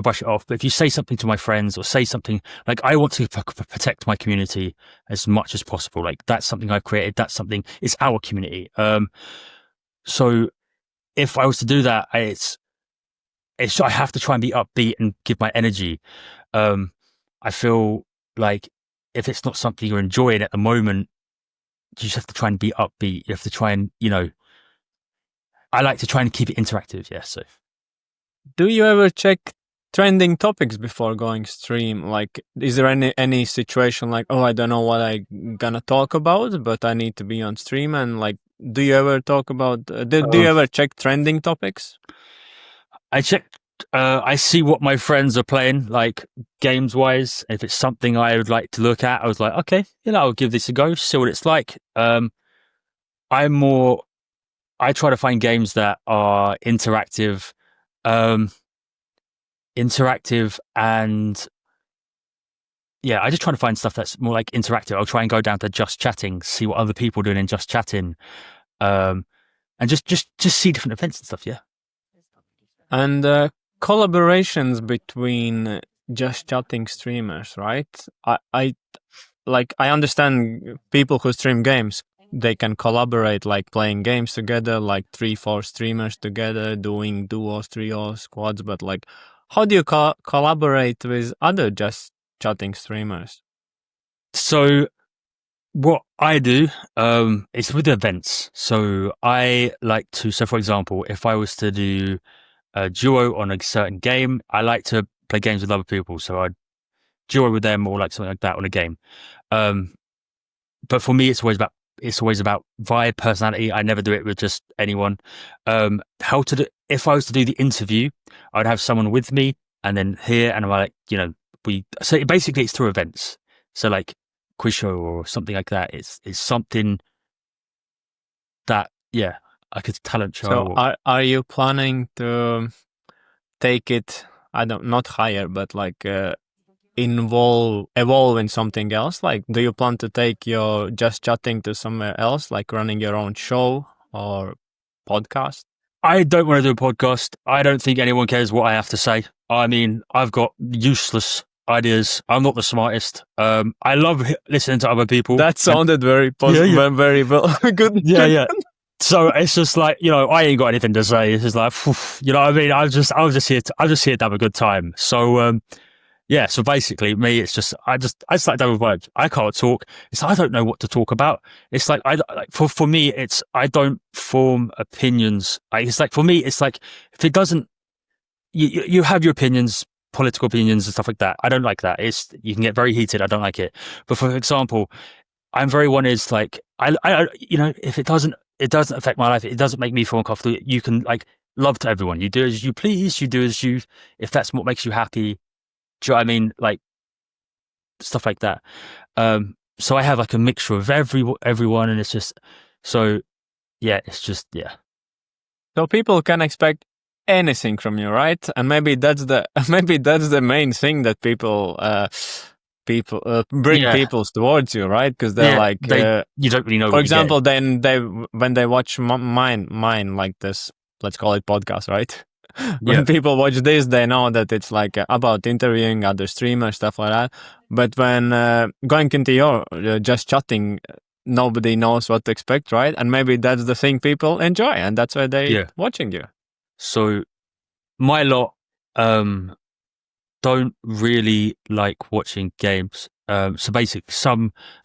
brush it off. But if you say something to my friends, or say something, like, I want to protect my community as much as possible. Like, that's something I've created. It's our community. So if I was to do that, I have to try and be upbeat and give my energy. I feel like if it's not something you're enjoying at the moment, you just have to try and be upbeat. You have to try and, I like to try and keep it interactive. Yeah. So, do you ever check trending topics before going stream? Like, is there any situation like, oh, I don't know what I'm gonna talk about, but I need to be on stream? And like, do you ever talk about? Do you ever check trending topics? I check. I see what my friends are playing, like games wise. If it's something I would like to look at, I was like, okay, I'll give this a go, see what it's like. I try to find games that are interactive, and yeah, I just try to find stuff that's more like interactive. I'll try and go down to just chatting, see what other people are doing in just chatting. and just see different events and stuff. Yeah. And collaborations between just chatting streamers, right? I understand people who stream games, they can collaborate, like playing games together, like 3-4 streamers together, doing duos, trios, squads. But like, how do you collaborate with other just chatting streamers? So what I do is with events. So I like to. So for example, if I was to do a duo on a certain game, I like to play games with other people. So I'd duo with them or like something like that on a game. Um, but for me, it's always about vibe, personality. I never do it with just anyone. How to do? If I was to do the interview, I'd have someone with me, and then here, and I'm like, we. So basically, it's through events. So like quiz show or something like that. It's something that I could talent show. So are you planning to take it? I don't not higher, but like evolve in something else? Like, do you plan to take your just chatting to somewhere else, like running your own show or podcast? I don't want to do a podcast. I don't think anyone cares what I have to say. I mean, I've got useless ideas. I'm not the smartest. I love listening to other people. That sounded very positive, very well. Good. Yeah. So it's just like, I ain't got anything to say. It's just like, you know what I mean? I'm just here to have a good time. So, so basically me, it's just, I just like to have a vibe. I can't talk. It's like, I don't know what to talk about. It's like, for me, it's, I don't form opinions. It's like, for me, it's like, if it doesn't, you have your opinions, political opinions and stuff like that. I don't like that. You can get very heated. I don't like it. But for example, I'm very one is like, if it doesn't affect my life, it doesn't make me feel uncomfortable. You can like love to everyone. You do as you please. You do as you, if that's what makes you happy. Do you know what I mean? Like stuff like that. So I have like a mixture of everyone, and it's just it's just. So people can expect anything from you, right? And maybe that's the main thing that people bring people towards you, right? Because they're you don't really know. For example, then when they watch mine like this, let's call it podcast, right? When people watch this, they know that it's like about interviewing other streamers, stuff like that. But when going into your just chatting, nobody knows what to expect, right? And maybe that's the thing people enjoy, and that's why they're watching you. So my lot don't really like watching games. So basically, it's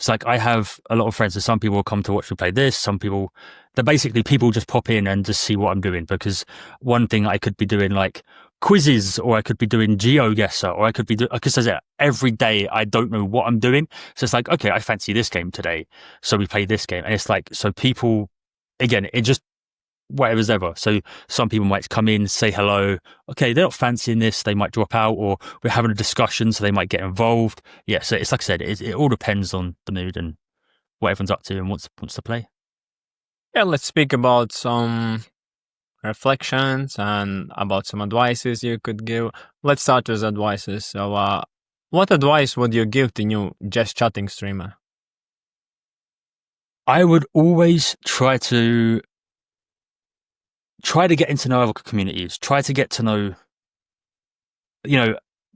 like I have a lot of friends, and some people will come to watch me play this. Some people, they're basically people just pop in and just see what I'm doing, because one thing I could be doing like quizzes, or I could be doing GeoGuessr, or I could be doing, because every day I don't know what I'm doing. So it's like, okay, I fancy this game today, so we play this game, and it's like, so people, again, it just whatever's ever. So some people might come in, say hello. Okay, they're not fancying this. They might drop out, or we're having a discussion, so they might get involved. Yeah, so it's like I said, it all depends on the mood and what everyone's up to and wants to play. Yeah, let's speak about some reflections and about some advices you could give. Let's start with advices. So, what advice would you give to new just chatting streamer? I would always try to get to know other communities. Try to get to know,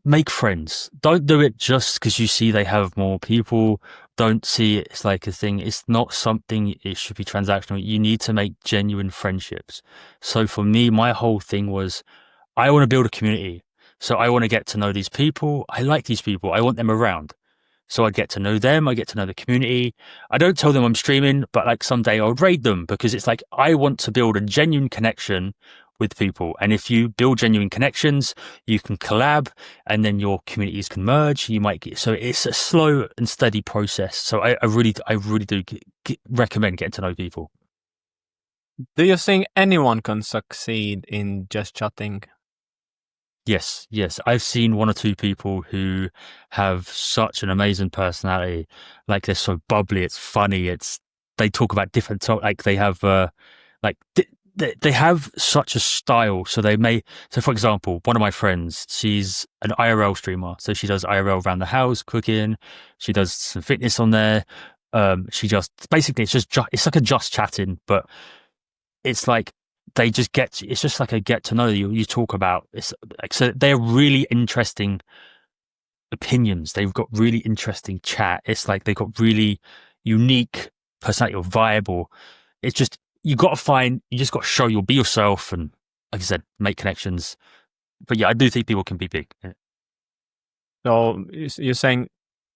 make friends. Don't do it just because you see they have more people. Don't see it's like a thing. It's not something, it should be transactional. You need to make genuine friendships. So for me, my whole thing was, I want to build a community. So I want to get to know these people. I like these people. I want them around. So I get to know them. I get to know the community. I don't tell them I'm streaming, but like someday I'll raid them, because it's like, I want to build a genuine connection with people. And if you build genuine connections, you can collab, and then your communities can merge. You might so it's a slow and steady process. So I really do recommend getting to know people. Do you think anyone can succeed in just chatting? Yes. I've seen one or two people who have such an amazing personality. Like, they're so bubbly, it's funny. They talk about different topics. Like, they have they have such a style. So for example, one of my friends, she's an IRL streamer. So she does IRL around the house, cooking. She does some fitness on there. She just basically it's like a just chatting, but it's like they just get it's just like a get to know you. You talk about it's like so they're really interesting opinions. They've got really interesting chat. It's like they've got really unique personality or vibe, or it's just you just got to show you'll be yourself and like I said, make connections. But yeah, I do think people can be big. So you're saying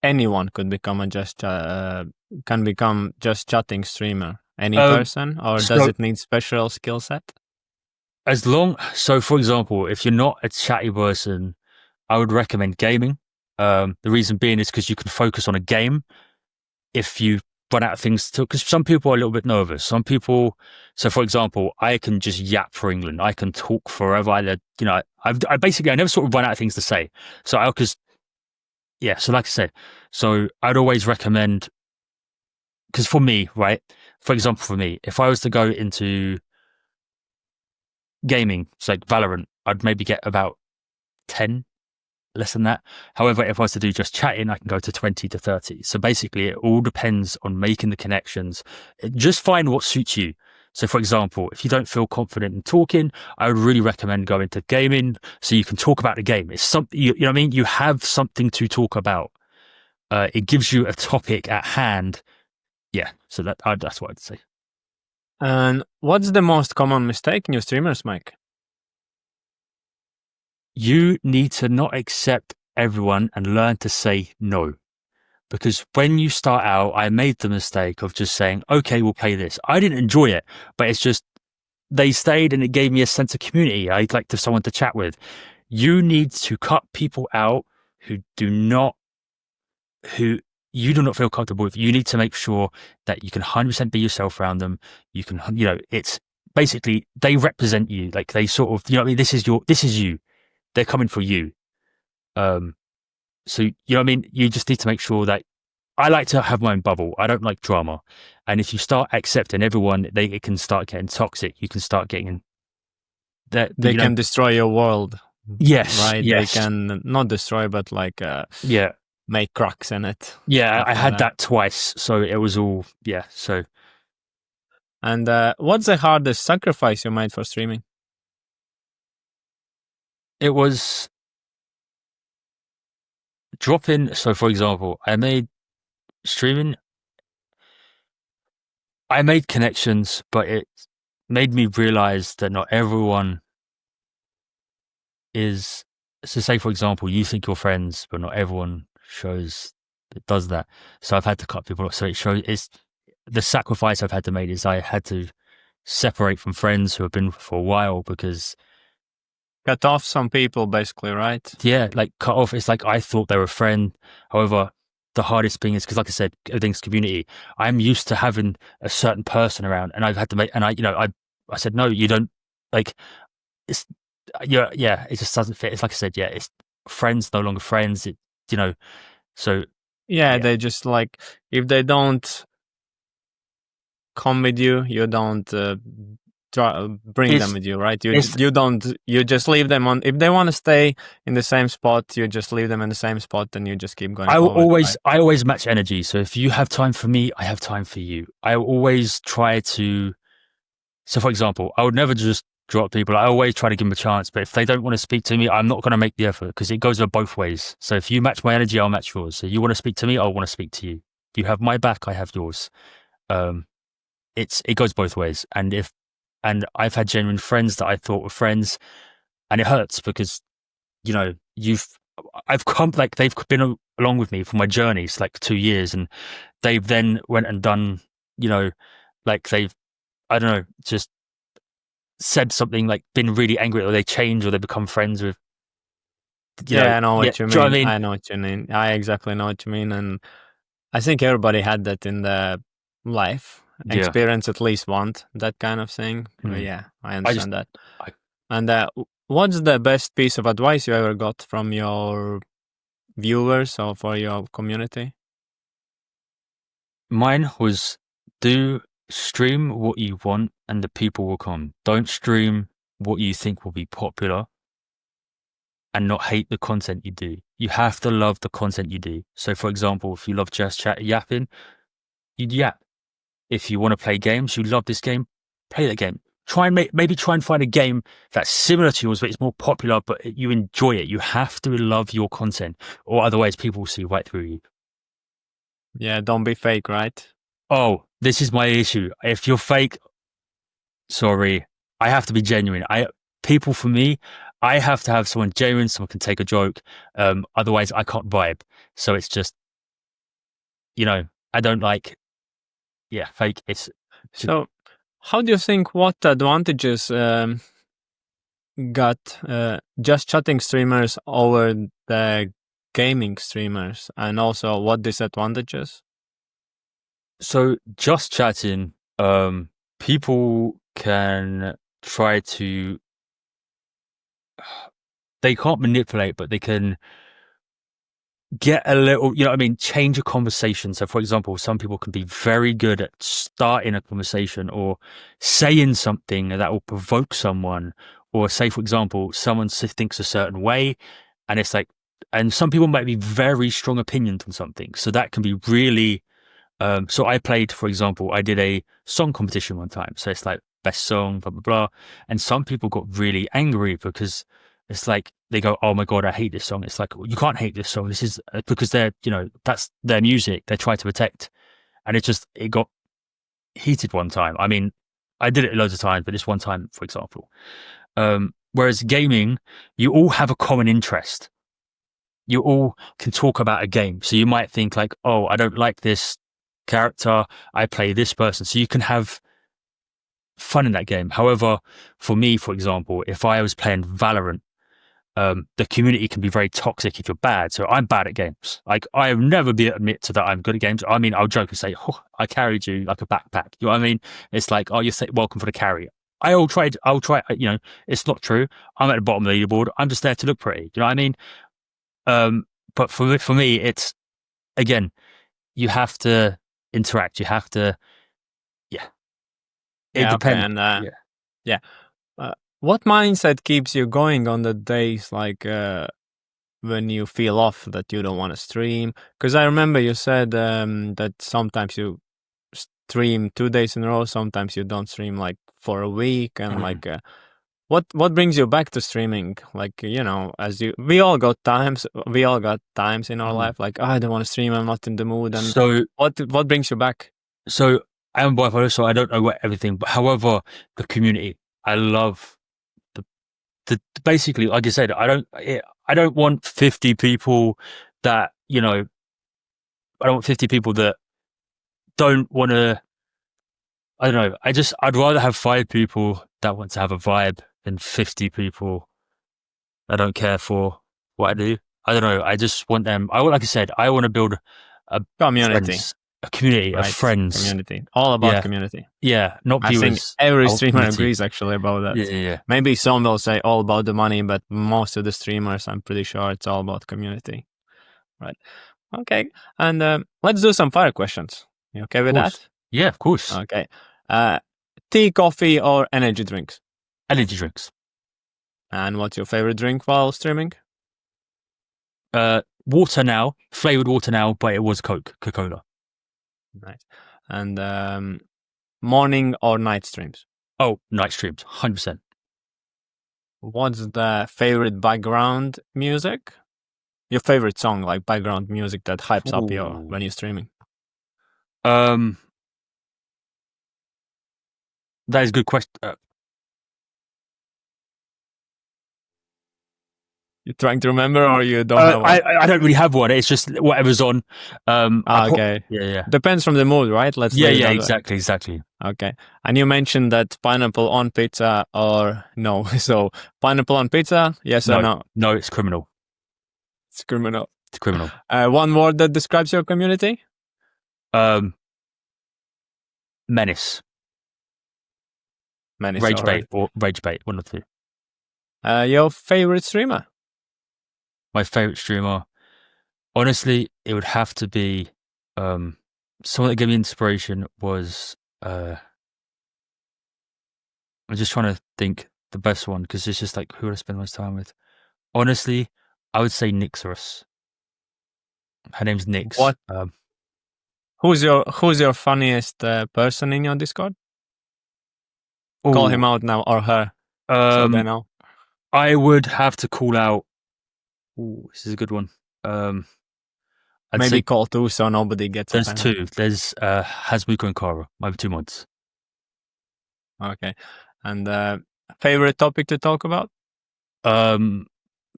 anyone could become a can become just chatting streamer? Any Um, person, or does so it need special skill set? for example, if you're not a chatty person, I would recommend gaming. The reason being is because you can focus on a game if you run out of things to, because some people are a little bit nervous. Some people, so for example, I can just yap for England. I can talk forever. I basically, I never sort of run out of things to say. Because, yeah, so like I said, so I'd always recommend, because for me, right, for example, for me, if I was to go into gaming, so like Valorant, I'd maybe get about 10 less than that. However, if I was to do just chatting, I can go to 20 to 30. So basically, it all depends on making the connections. Just find what suits you. So, for example, if you don't feel confident in talking, I would really recommend going to gaming so you can talk about the game. It's something, you know what I mean? You have something to talk about. It gives you a topic at hand. Yeah, so that's what I'd say. And what's the most common mistake new streamers make? You need to not accept everyone and learn to say no. Because when you start out, I made the mistake of just saying, okay, we'll play this. I didn't enjoy it, but it's just they stayed and it gave me a sense of community. I'd like to someone to chat with. You need to cut people out who do not, who you do not feel comfortable with. You need to make sure that you can 100% be yourself around them. You can, it's basically they represent you. Like they sort of, what I mean? This is you. They're coming for you. Um, so, what I mean? You just need to make sure that I like to have my own bubble. I don't like drama. And if you start accepting everyone, it can start getting toxic. You can start getting that, They can destroy your world, yes, right? They yes. can not destroy, but like Yeah. make cracks in it. Yeah. Stuff I like had that. that twice. So it was all, yeah. So And what's the hardest sacrifice you made for streaming? it was dropping. So for example, streaming, I made connections, but it made me realize that not everyone is, so say for example, you think you're friends, but not everyone shows it does that. So I've had to cut people off. So it shows it's the sacrifice I've had to make is I had to separate from friends who have been for a while because Cut off some people, basically, right? yeah, like cut off. It's like I thought they were a friend. However, the hardest thing is because, like I said, everything's community. I'm used to having a certain person around, and I've had to make. And I said no, you don't like. It's yeah. It just doesn't fit. It's like I said, yeah. It's friends no longer friends. You know. So Yeah, yeah, they just like if they don't come with you, you don't bring them it's with you, right? it's You don't. You just leave them on. If they want to stay in the same spot, you just leave them in the same spot, and you just keep going forward, right? I always match energy. So if you have time for me, I have time for you. I always try to. So for example, I would never just drop people. I always try to give them a chance. But if they don't want to speak to me, I'm not going to make the effort because it goes both ways. So if you match my energy, I'll match yours. So you want to speak to me, I'll want to speak to you. If you have my back, I have yours. Um, it goes both ways. And I've had genuine friends that I thought were friends, and it hurts because you know you've I've come like they've been along with me for my journeys like 2 years, and they've then went and done like they've I don't know just said something like been really angry or they change or they become friends with Yeah, I know yeah, what you do you know what I mean. mean? I know what you mean. I exactly know what you mean, and I think everybody had that in their life, Yeah. experience at least once that kind of thing. Hmm. Yeah, I I just understand that. I, And what's the best piece of advice you ever got from your viewers or for your community? mine was do stream what you want and the people will come. Don't stream what you think will be popular and not hate the content you do. You have to love the content you do. So for example, if you love just chat yapping, yeah, if you want to play games, you love this game, play that game. Try and maybe try and find a game that's similar to yours, but it's more popular, but you enjoy it. You have to love your content, or otherwise people will see right through you. Yeah, don't be fake, right? Oh, this is my issue. If you're fake, sorry, I have to be genuine. People for me, I have to have someone genuine, someone can take a joke. Otherwise I can't vibe. So it's just, I don't like, yeah, fake. It's So, how do you think what advantages got just chatting streamers over the gaming streamers, and also what disadvantages? so just chatting. People can try to. They can't manipulate, but they can get a little, you know what I mean, change a conversation. So, for example, some people can be very good at starting a conversation or saying something that will provoke someone. Or, say, for example, someone thinks a certain way, and it's like, and some people might be very strong opinions on something. So, that can be really. So, I played, for example, I did a song competition one time. So, it's like best song, blah, blah, blah. And some people got really angry because it's like they go, "Oh my god, I hate this song." It's like, well, you can't hate this song. This is because they're, that's their music. They try to protect, and it got heated one time. I mean, I did it loads of times, but this one time, for example. Whereas gaming, you all have a common interest. You all can talk about a game, so you might think like, "Oh, I don't like this character. I play this person," so you can have fun in that game. However, for me, for example, if I was playing Valorant, the community can be very toxic if you're bad. So I'm bad at games. Like I will never be admit to that I'm good at games. I mean, I'll joke and say, "Oh, I carried you like a backpack." You know what I mean? It's like, "Oh, you're welcome for the carry." I'll try. It's not true. I'm at the bottom of the leaderboard. I'm just there to look pretty. You know what I mean? Um, but for me, it's again, you have to interact. You have to, yeah. It Yeah, okay, depends. and Yeah. yeah, what mindset keeps you going on the days like when you feel off that you don't want to stream? Because I remember you said that sometimes you stream 2 days in a row, sometimes you don't stream like for a week, and like what brings you back to streaming? Like as we all got times in our life like, oh, I don't want to stream, I'm not in the mood, and So what brings you back? So I am bipolar, so I don't know what everything. But however, the community, I love the basically, like I said, I don't want 50 people that I don't want 50 people that don't want to. I don't know. I'd rather have 5 people that want to have a vibe than 50 people that don't care for what I do. I don't know. I just want them. Like I said, I want to build a Community, friends, a community of right? friends. Community, all about Yeah, community. yeah, not I think viewers. every I want streamer community. agrees actually about that. Yeah, yeah, yeah. Maybe some will say all about the money, but most of the streamers, I'm pretty sure it's all about community. Right. Okay. And let's do some fire questions. You okay Of with course. that? Yeah, of course. Okay. Tea, coffee, or energy drinks? Energy drinks. And what's your favorite drink while streaming? Water now, flavored water now, but it was Coca-Cola. Nice. And morning or night streams? Oh, night streams, 100%. What's the favorite background music? Your favorite song, like background music that hypes up when you're streaming? That is a good question. You're trying to remember, or you don't have one? I don't really have one. It's just whatever's on. Okay. Yeah. Depends from the mood, right? Let's leave it that way. Exactly. Okay. And you mentioned that pineapple on pizza or no. So pineapple on pizza, yes or no? No, it's criminal. It's criminal. It's criminal. One word that describes your community? Menace. Menace. Rage Alright. bait or rage bait, one or two. Your favorite streamer? My favorite streamer, honestly, it would have to be someone that gave me inspiration was I'm just trying to think the best one because it's just like who would I spend most time with? Honestly, I would say Nixorus. Her name's Nix. What? Who's your funniest person in your Discord? Call him Oh, out now or her, so they know. I would have to call out. Oh, this is a good one. I'd Maybe say call two, so nobody gets there's offended. two. There's Hasmuka and Kara, my two mods. Okay, and favorite topic to talk about?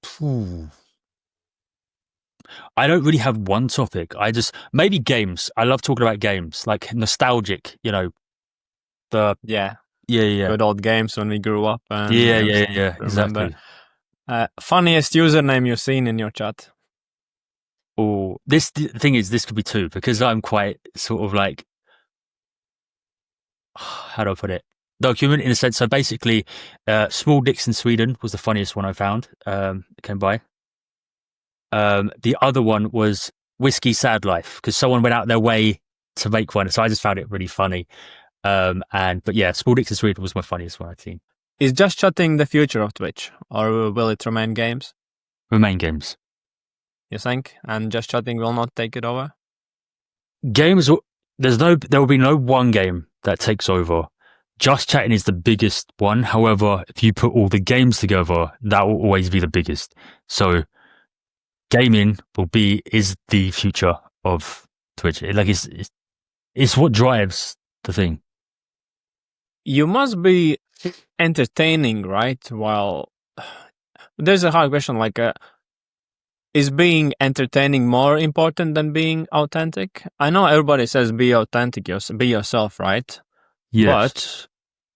Phew. I don't really have one topic. I just maybe games. I love talking about games, like nostalgic. You know, the Yeah, yeah, good old games when we grew up and everything. yeah. Remember. Exactly. Funniest username you've seen in your chat? Or the thing is, this could be two because I'm quite sort of like, how do I put it? Document in a sense. So basically, small dicks in Sweden was the funniest one I found. Came by. The other one was Whiskey Sad Life because someone went out their way to make one, so I just found it really funny. But yeah, small dicks in Sweden was my funniest one I've seen. Is just chatting the future of Twitch, or will it remain games? Remain games. You think? And just chatting will not take it over? Games. There will be no one game that takes over. Just chatting is the biggest one. However, if you put all the games together, that will always be the biggest. So gaming is the future of Twitch. Like it's what drives the thing. You must be entertaining, right? While there's a hard question, like, is being entertaining more important than being authentic? I know everybody says be authentic, be yourself, right? Yes. But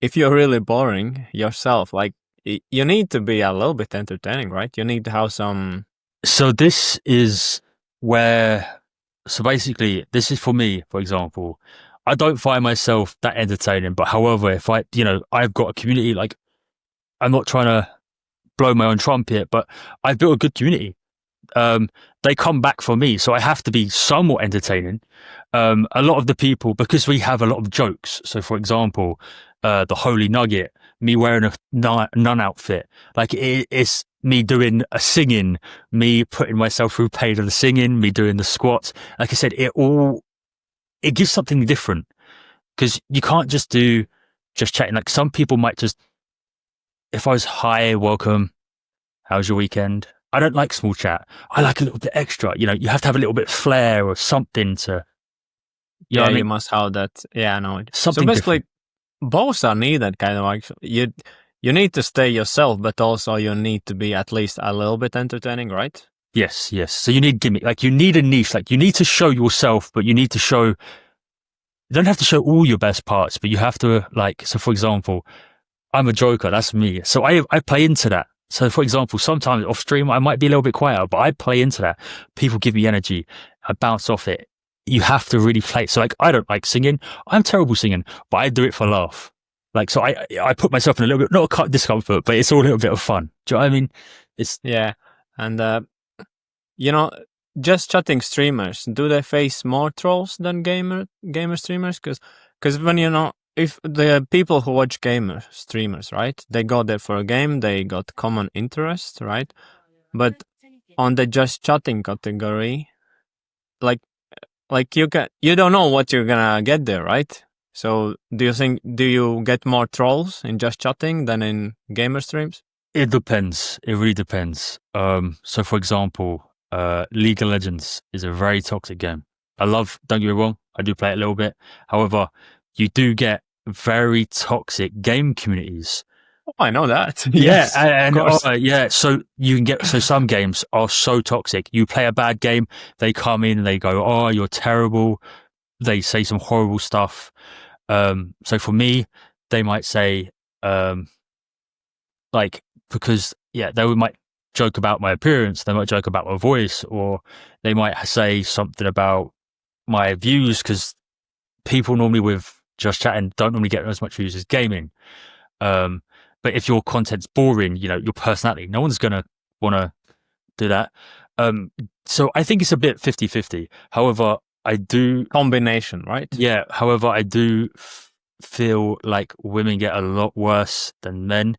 if you're really boring yourself, like, you need to be a little bit entertaining, right? You need to have some. So this is where. So basically, this is for me. For example, I don't find myself that entertaining. But however, if I've got a community. Like, I'm not trying to blow my own trumpet, but I've built a good community. They come back for me, so I have to be somewhat entertaining. A lot of the people, because we have a lot of jokes. So, for example, the Holy Nugget, me wearing a nun outfit, like it's me doing a singing, me putting myself through pain of the singing, me doing the squats. Like I said, it gives something different because you can't just do just chatting. Like some people might just, if I was hi, welcome, how's your weekend? I don't like small chat. I like a little bit extra. You have to have a little bit of flair or something to, you know Yeah, what I you mean? must have that. Yeah, I know. So Something basically, different. both are needed, kind of. Actually, you need to stay yourself, but also you need to be at least a little bit entertaining, right? Yes, yes. So you need gimmick. Like you need a niche. Like you need to show yourself, but you need to show. You don't have to show all your best parts, but you have to like. So for example, I'm a joker. That's me. So I play into that. So for example, sometimes off stream I might be a little bit quieter, but I play into that. People give me energy. I bounce off it. You have to really play. So like I don't like singing. I'm terrible singing, but I do it for laugh. Like so I put myself in a little bit not a discomfort, but it's all a little bit of fun. Do you know what I mean? It's Yeah, and you know, just chatting streamers, do they face more trolls than gamer streamers? Because when if the people who watch gamer streamers, right, they go there for a game, they got common interest, right? But on the just chatting category, like you don't know what you're gonna get there, right? So do you get more trolls in just chatting than in gamer streams? It depends. It really depends. So for example, League of Legends is a very toxic game. Don't get me wrong, I do play it a little bit. However, you do get very toxic game communities. Oh, I know that. Yeah, Yes, of course. yeah. So you can get some games are so toxic. You play a bad game, they come in and they go, "Oh, you're terrible." They say some horrible stuff. So for me, they might say, like because they might joke about my appearance, they might joke about my voice, or they might say something about my views because people normally with just chatting don't normally get as much views as gaming. But if your content's boring, your personality, no one's gonna want to do that. So I think it's a bit 50-50. However, I do Combination, right? yeah. However, I do feel like women get a lot worse than men.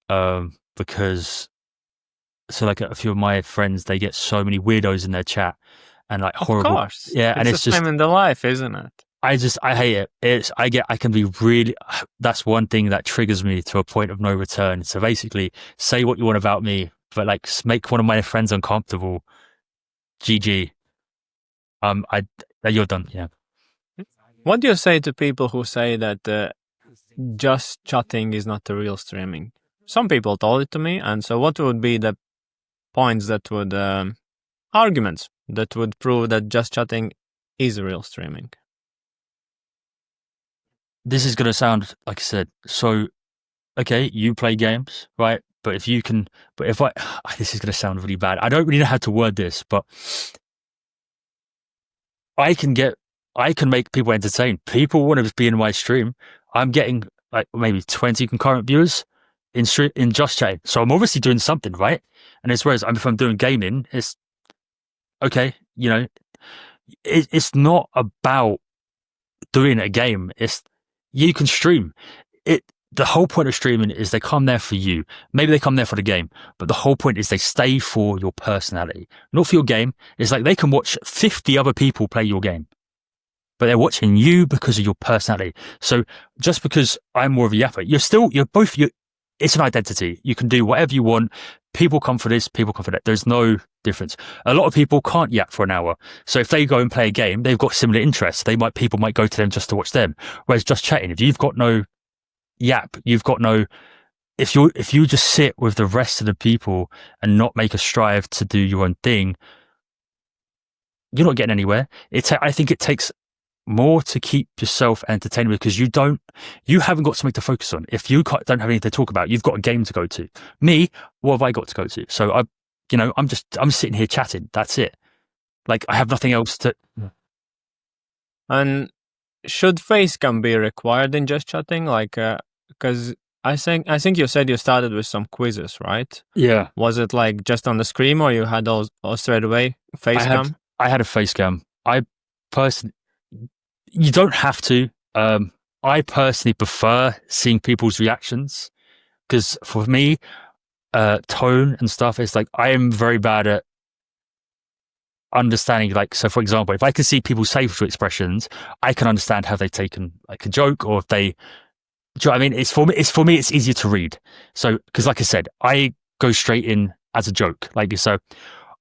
Because so like a few of my friends, they get so many weirdos in their chat, and like Of horrible. course. Yeah, and It's the it's just same in the life, isn't it? I hate it. I can be really, that's one thing that triggers me to a point of no return. So basically, say what you want about me, but like make one of my friends uncomfortable. GG. I you're done. Yeah. What do you say to people who say that just chatting is not the real streaming? Some people told it to me, and so what would be the points that would arguments that would prove that just chatting is real streaming? This is gonna sound like I said. So okay, you play games, right? But if you can, but if I, this is gonna sound really bad. I don't really know how to word this, but I can get, I can make people entertained. People want to be in my stream. I'm getting like maybe 20 concurrent viewers in just chatting. So I'm obviously doing something, right? And it's whereas if I'm doing gaming, it's okay. You know, it's not about doing a game. It's you can stream it. The whole point of streaming is they come there for you. Maybe they come there for the game, but the whole point is they stay for your personality, not for your game. It's like they can watch 50 other people play your game, but they're watching you because of your personality. So just because I'm more of a yapper, you're both, it's an identity. You can do whatever you want. People come for this, people come for that. There's no difference. A lot of people can't yap for an hour. So if they go and play a game, they've got similar interests. People might go to them just to watch them. Whereas just chatting, if you've got no yap, you've got no, if you just sit with the rest of the people and not make a strive to do your own thing, you're not getting anywhere. I think it takes more to keep yourself entertained because you haven't got something to focus on. If you don't have anything to talk about, you've got a game to go to. Me, what have I got to go to? So I'm sitting here chatting. That's it. Like I have nothing else to. And should face cam be required in just chatting? Like, because I think you said you started with some quizzes, right? Yeah, Was it like just on the screen, or you had all straight away face cam? I had a face cam. I personally, you don't have to. I personally prefer seeing people's reactions because for me, tone and stuff is like I am very bad at understanding. Like, so for example, if I can see people's facial expressions, I can understand how they've taken like a joke or if they. Do you know what I mean? It's for me. It's easier to read. So because, like I said, I go straight in as a joke. Like so,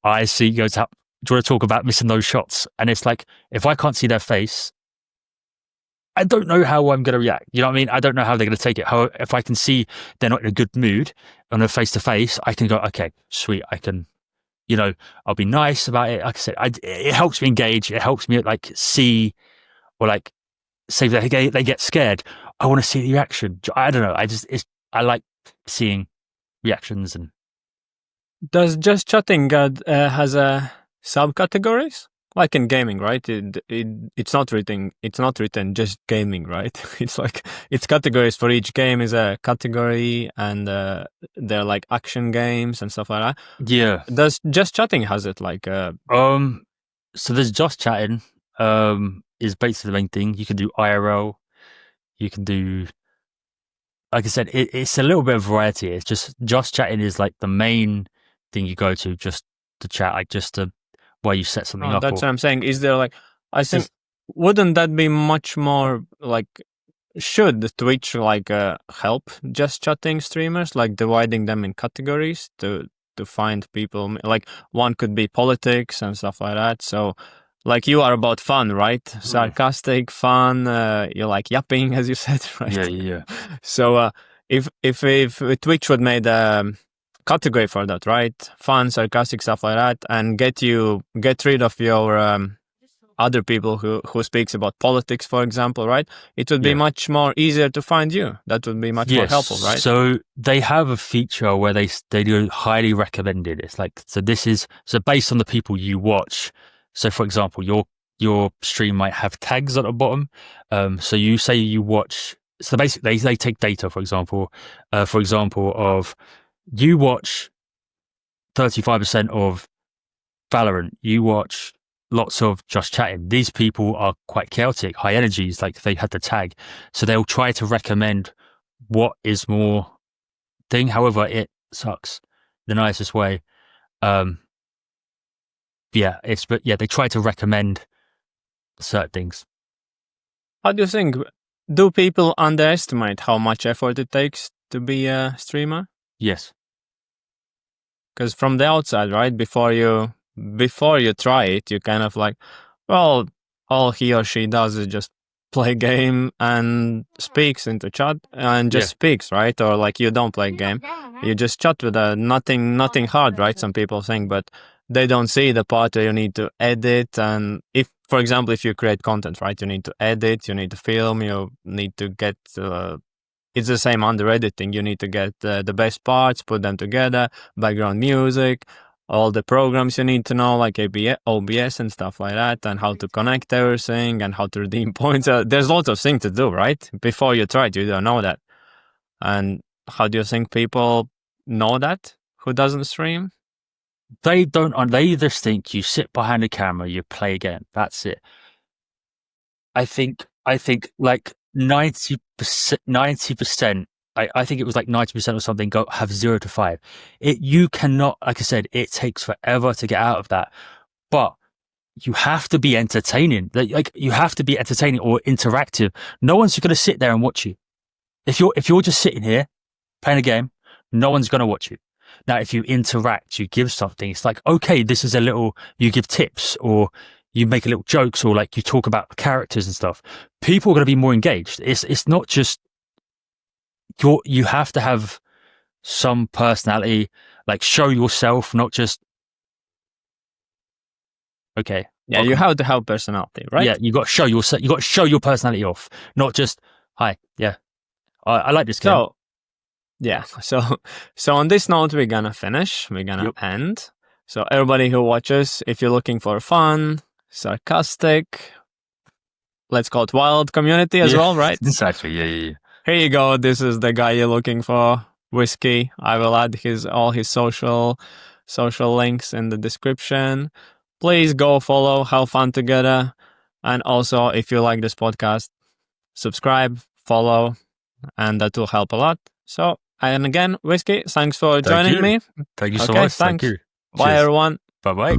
I see you guys. Do you want to talk about missing those shots? And it's like if I can't see their face, I don't know how I'm going to react. You know what I mean? I don't know how they're going to take it. How if I can see they're not in a good mood on a face to face, I can go, okay, sweet. I can, I'll be nice about it. Like I said, it helps me engage. It helps me like see or like say that they get scared. I want to see the reaction. I don't know. I like seeing reactions and. Does just chatting has a subcategories? Like in gaming, right? It's not written. It's not written just gaming, right? It's like it's categories for each game is a category, and they're like action games and stuff like that. Yeah. Does just chatting has it like? So there's just chatting. Is basically the main thing. You can do IRL. You can do. Like I said, it's a little bit of variety. It's just chatting is like the main thing you go to just to chat, like just to where you set something up. That's what I'm saying. Is there like? I think wouldn't that be much more like? Should Twitch like help just chatting streamers, like dividing them in categories to find people? Like one could be politics and stuff like that. So, like you are about fun, right? Sarcastic, fun. You like yapping, as you said, right? Yeah. So, if Twitch would made a category for that, right? Fun, sarcastic stuff like that, and get rid of your other people who speaks about politics, for example, right? It would be much more easier to find you. That would be much more helpful, right? So they have a feature where they do highly recommended. It's like so based on the people you watch. So for example, your stream might have tags at the bottom. So you say you watch. So basically, they take data, for example, of you watch 35% of Valorant. You watch lots of just chatting. These people are quite chaotic, high energies, like they had the tag. So they'll try to recommend what is more thing. However, it sucks the nicest way. yeah, they try to recommend certain things. How do you think? Do people underestimate how much effort it takes to be a streamer? Yes. Because from the outside, right, before you try it, you kind of like, well, all he or she does is just play game and speaks into chat and just speaks, right? Or like you don't play game, you just chat with nothing hard, right? Some people think, but they don't see the part where you need to edit. And if, for example, if you create content, right, you need to edit, you need to film, you need to get it's the same under editing. You need to get the best parts, put them together, background music, all the programs you need to know, like OBS and stuff like that, and how to connect everything and how to redeem points. There's lots of things to do, right? Before you try it, you don't know that. And how do you think people know that who doesn't stream? They don't. They just think you sit behind a camera, you play a game. That's it. I think like 90%. I think it was like 90% or something have 0 to 5. You cannot, like I said, it takes forever to get out of that. But you have to be entertaining. Like you have to be entertaining or interactive. No one's going to sit there and watch you. If you're just sitting here playing a game, no one's going to watch you. Now, if you interact, you give something, it's like, okay, this is you give tips or you make a little jokes or like you talk about the characters and stuff. People are going to be more engaged. It's not just you have to have some personality, like show yourself, not just, okay. Yeah, you have to have personality, right? Yeah, you got to show yourself. You got to show your personality off, not just, hi, yeah, I like this game. So, yeah. So on this note, we're gonna finish. We're gonna end. So everybody who watches, if you're looking for fun, sarcastic, let's call it wild community as well, right? Exactly. Yeah. Here you go. This is the guy you're looking for, Whizzski. I will add all his social links in the description. Please go follow, have fun together. And also, if you like this podcast, subscribe, follow, and that will help a lot. So, and again, Whizzki, thanks for joining me. Thank you so much. Thanks. Thank you. Bye, everyone. Bye-bye.